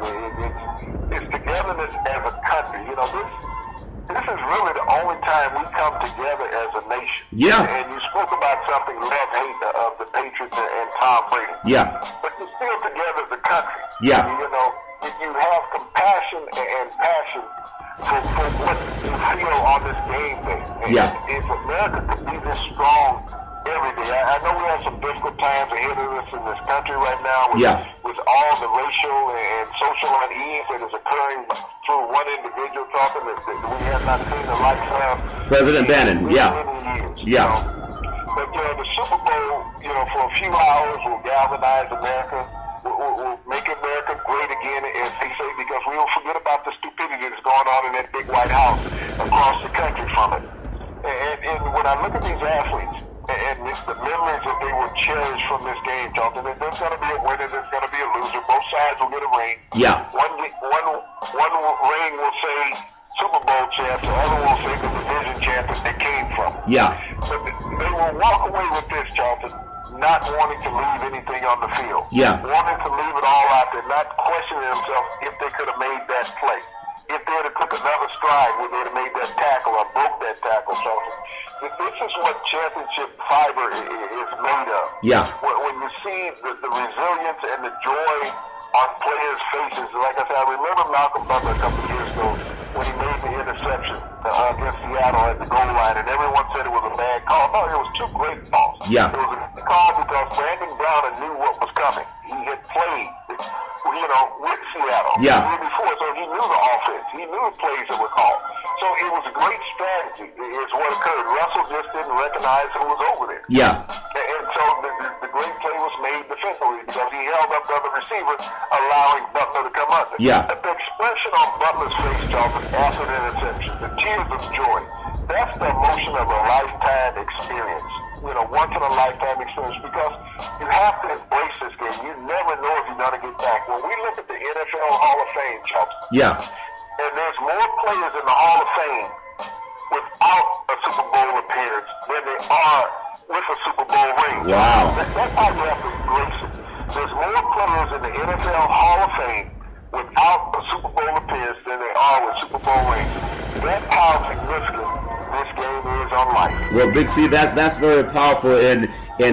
it's togetherness as a country. This is really the only time we come together as a nation. Yeah. And you spoke about something, love-hate of the Patriots and Tom Brady. Yeah. But you're still together as a country. Yeah. You have compassion and passion for what you feel on this game day. And if America could be this strong every day. I know we have some difficult times ahead of us in this country right now with all the racial and social unease that is occurring through one individual talking that we have not seen the likes of. President Bannon, many years, But, the Super Bowl, for a few hours will galvanize America. We'll make America great again, as they say, because we will forget about the stupidity that's going on in that big White House across the country from it. And when I look at these athletes and the memories that they will cherish from this game, Jonathan, there's going to be a winner, there's going to be a loser. Both sides will get a ring. Yeah. One ring will say Super Bowl champs, the other will say the division champions they came from. Yeah. But they will walk away with this, Jonathan, not wanting to leave anything on the field. Yeah. Wanting to leave it all out there, not questioning themselves if they could have made that play. If they had took another stride, would they have made that tackle or broke that tackle, Jonathan? This is what championship fiber is made of. Yeah. When you see the resilience and the joy on players' faces, like I said, I remember Malcolm Butler a couple of years ago when he made the interception against Seattle at the goal line, and everyone said it was a bad call. No, it was two great calls. Yeah. It was a call because Brandon Brown knew what was coming. He had played, with Seattle the year before, so he knew the offense. He knew the plays that were called. So it was a great strategy is what occurred. Russell just didn't recognize who was over there. Yeah. And so the great play was made defensively because he held up the other receiver, allowing Butler to come under. Yeah. But the expression on Butler's face, Jonathan, after the interception, the tears of joy, that's the emotion of a lifetime experience. Once in a lifetime experience, because you have to embrace this game. You never know if you're going to get back. When we look at the NFL Hall of Fame, Chuck, and there's more players in the Hall of Fame without a Super Bowl appearance than there are with a Super Bowl ring. Wow. That's how you have to embrace it. There's more players in the NFL Hall of Fame without a Super Bowl appearance than there are with Super Bowl rings. That's how significant this game is on life. Well, Big C, that's very powerful. And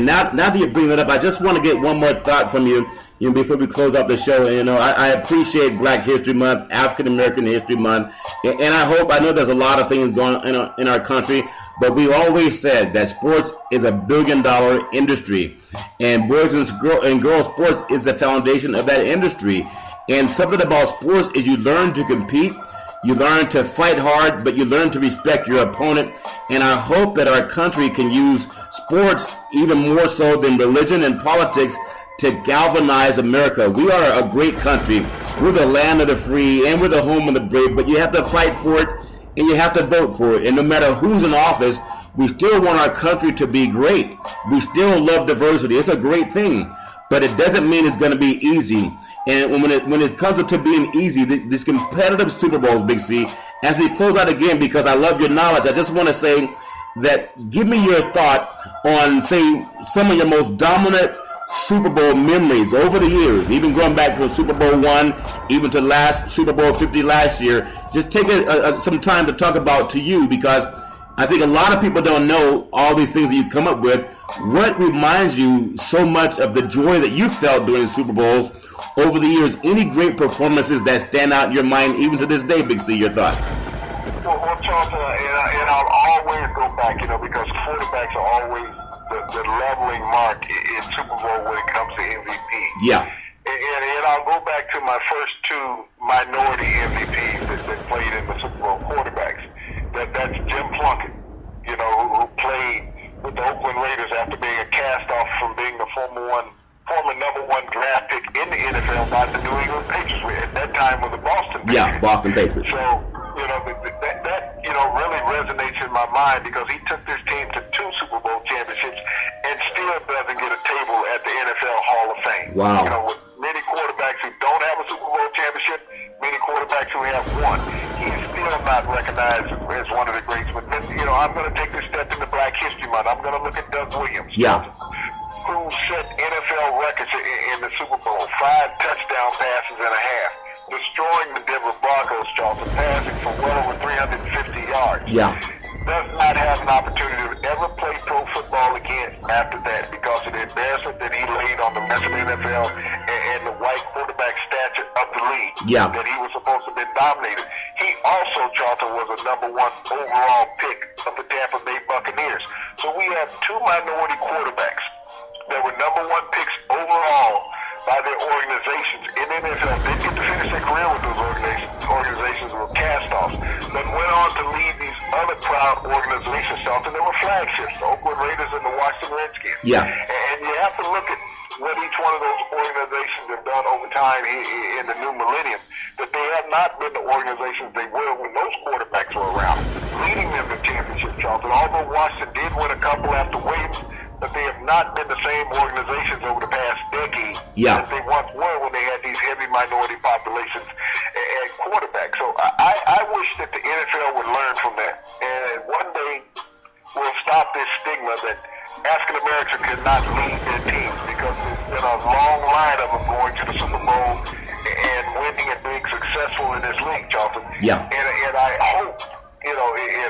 now that you bring that up, I just want to get one more thought from you. Before we close out the show. I appreciate Black History Month, African American History Month, and I know there's a lot of things going on in our country, but we always said that sports is a $1 billion industry, and boys and girls sports is the foundation of that industry. And something about sports is you learn to compete, you learn to fight hard, but you learn to respect your opponent. And I hope that our country can use sports even more so than religion and politics to galvanize America. We are a great country. We're the land of the free and we're the home of the brave, but you have to fight for it and you have to vote for it. And no matter who's in office, we still want our country to be great. We still love diversity. It's a great thing, but it doesn't mean it's going to be easy. And when it comes up to being easy, this competitive Super Bowls, Big C, as we close out again, because I love your knowledge, I just want to say that give me your thought on, say, some of your most dominant Super Bowl memories over the years, even going back from Super Bowl I, even to last Super Bowl 50 last year. Just take some time to talk about to you, because I think a lot of people don't know all these things that you come up with. What reminds you so much of the joy that you felt during Super Bowls over the years? Any great performances that stand out in your mind even to this day, Big C, your thoughts? Well, Charles, and I'll always go back, because quarterbacks are always the leveling mark in Super Bowl when it comes to MVP. Yeah. And I'll go back to my first two minority MVPs that played in the Super Bowl quarterbacks. That's Jim Plunkett, who played with the Oakland Raiders after being a cast-off from being the former number one draft pick in the NFL by the New England Patriots. At that time was the Boston Patriots. Yeah, Boston Patriots. So, that really resonates in my mind, because he took this team to 2 Super Bowl championships and still doesn't get a table at the NFL Hall of Fame. Wow. With many quarterbacks who don't have a Super Bowl championship, many quarterbacks who have one, he's still not recognized as one of the greats. But then, I'm going to take this step into Black History Month. I'm going to look at Doug Williams. Yeah. Who set NFL records in the Super Bowl, 5 touchdown passes and a half, destroying the Denver Broncos, Charles, passing for well over 350 yards. Yeah. Does not have an opportunity to ever play pro football again after that, because of the embarrassment that he laid on the rest of the NFL and the white quarterback stature of the league. Yeah. That he was supposed to have been dominated. He also, Charlton, was a number 1 overall pick of the Tampa Bay Buccaneers. So So we have two minority quarterbacks that were number one picks overall by their organizations in the NFL. Didn't get to finish their career with those organizations were cast-offs, but went on to lead these other proud organizations, Charlton. They were flagships, the Oakland Raiders and the Washington Redskins. Yeah. And you have to look at what each one of those organizations have done over time in the new millennium, that they have not been the organizations they were when those quarterbacks were around, leading them to championship, Charlton. Although Washington did win a couple after Williams, but they have not been the same organizations over the past decade as they once were when they had these heavy minority populations at quarterback. So I wish that the NFL would learn from that. And one day we'll stop this stigma that African Americans cannot lead their teams, because there's been a long line of them going to the Super Bowl and winning and being successful in this league, Charlton. Yeah. And I hope, in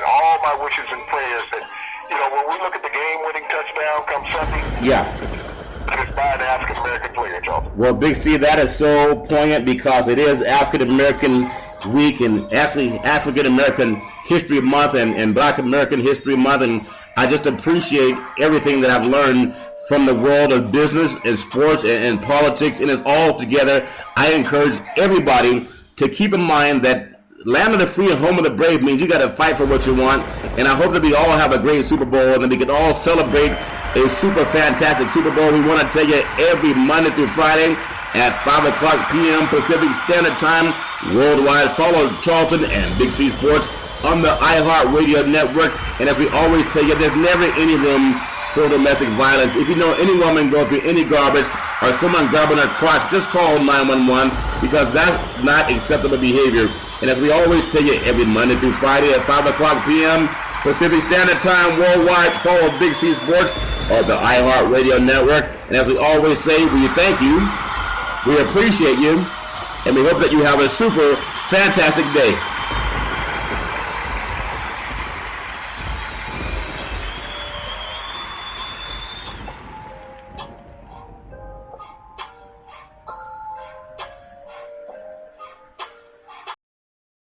all my wishes and prayers that, when we look at the game-winning touchdown come Sunday, it's by an African-American player, Charlton. Well, Big C, that is so poignant because it is African-American Week and actually African-American History Month and Black American History Month, and I just appreciate everything that I've learned from the world of business and sports and politics, and it's all together. I encourage everybody to keep in mind that land of the free and home of the brave means you got to fight for what you want, and I hope that we all have a great Super Bowl and that we can all celebrate a super fantastic Super Bowl. We want to tell you every Monday through Friday at 5 o'clock p.m. Pacific Standard Time worldwide. Follow Charlton and Big C Sports on the iHeart Radio Network, and as we always tell you, there's never any room for domestic violence. If you know any woman going through any garbage or someone grabbing her crotch, just call 911, because that's not acceptable behavior. And as we always tell you, every Monday through Friday at 5 o'clock p.m. Pacific Standard Time worldwide, follow Big C Sports or the iHeart Radio Network. And as we always say, we thank you, we appreciate you, and we hope that you have a super fantastic day.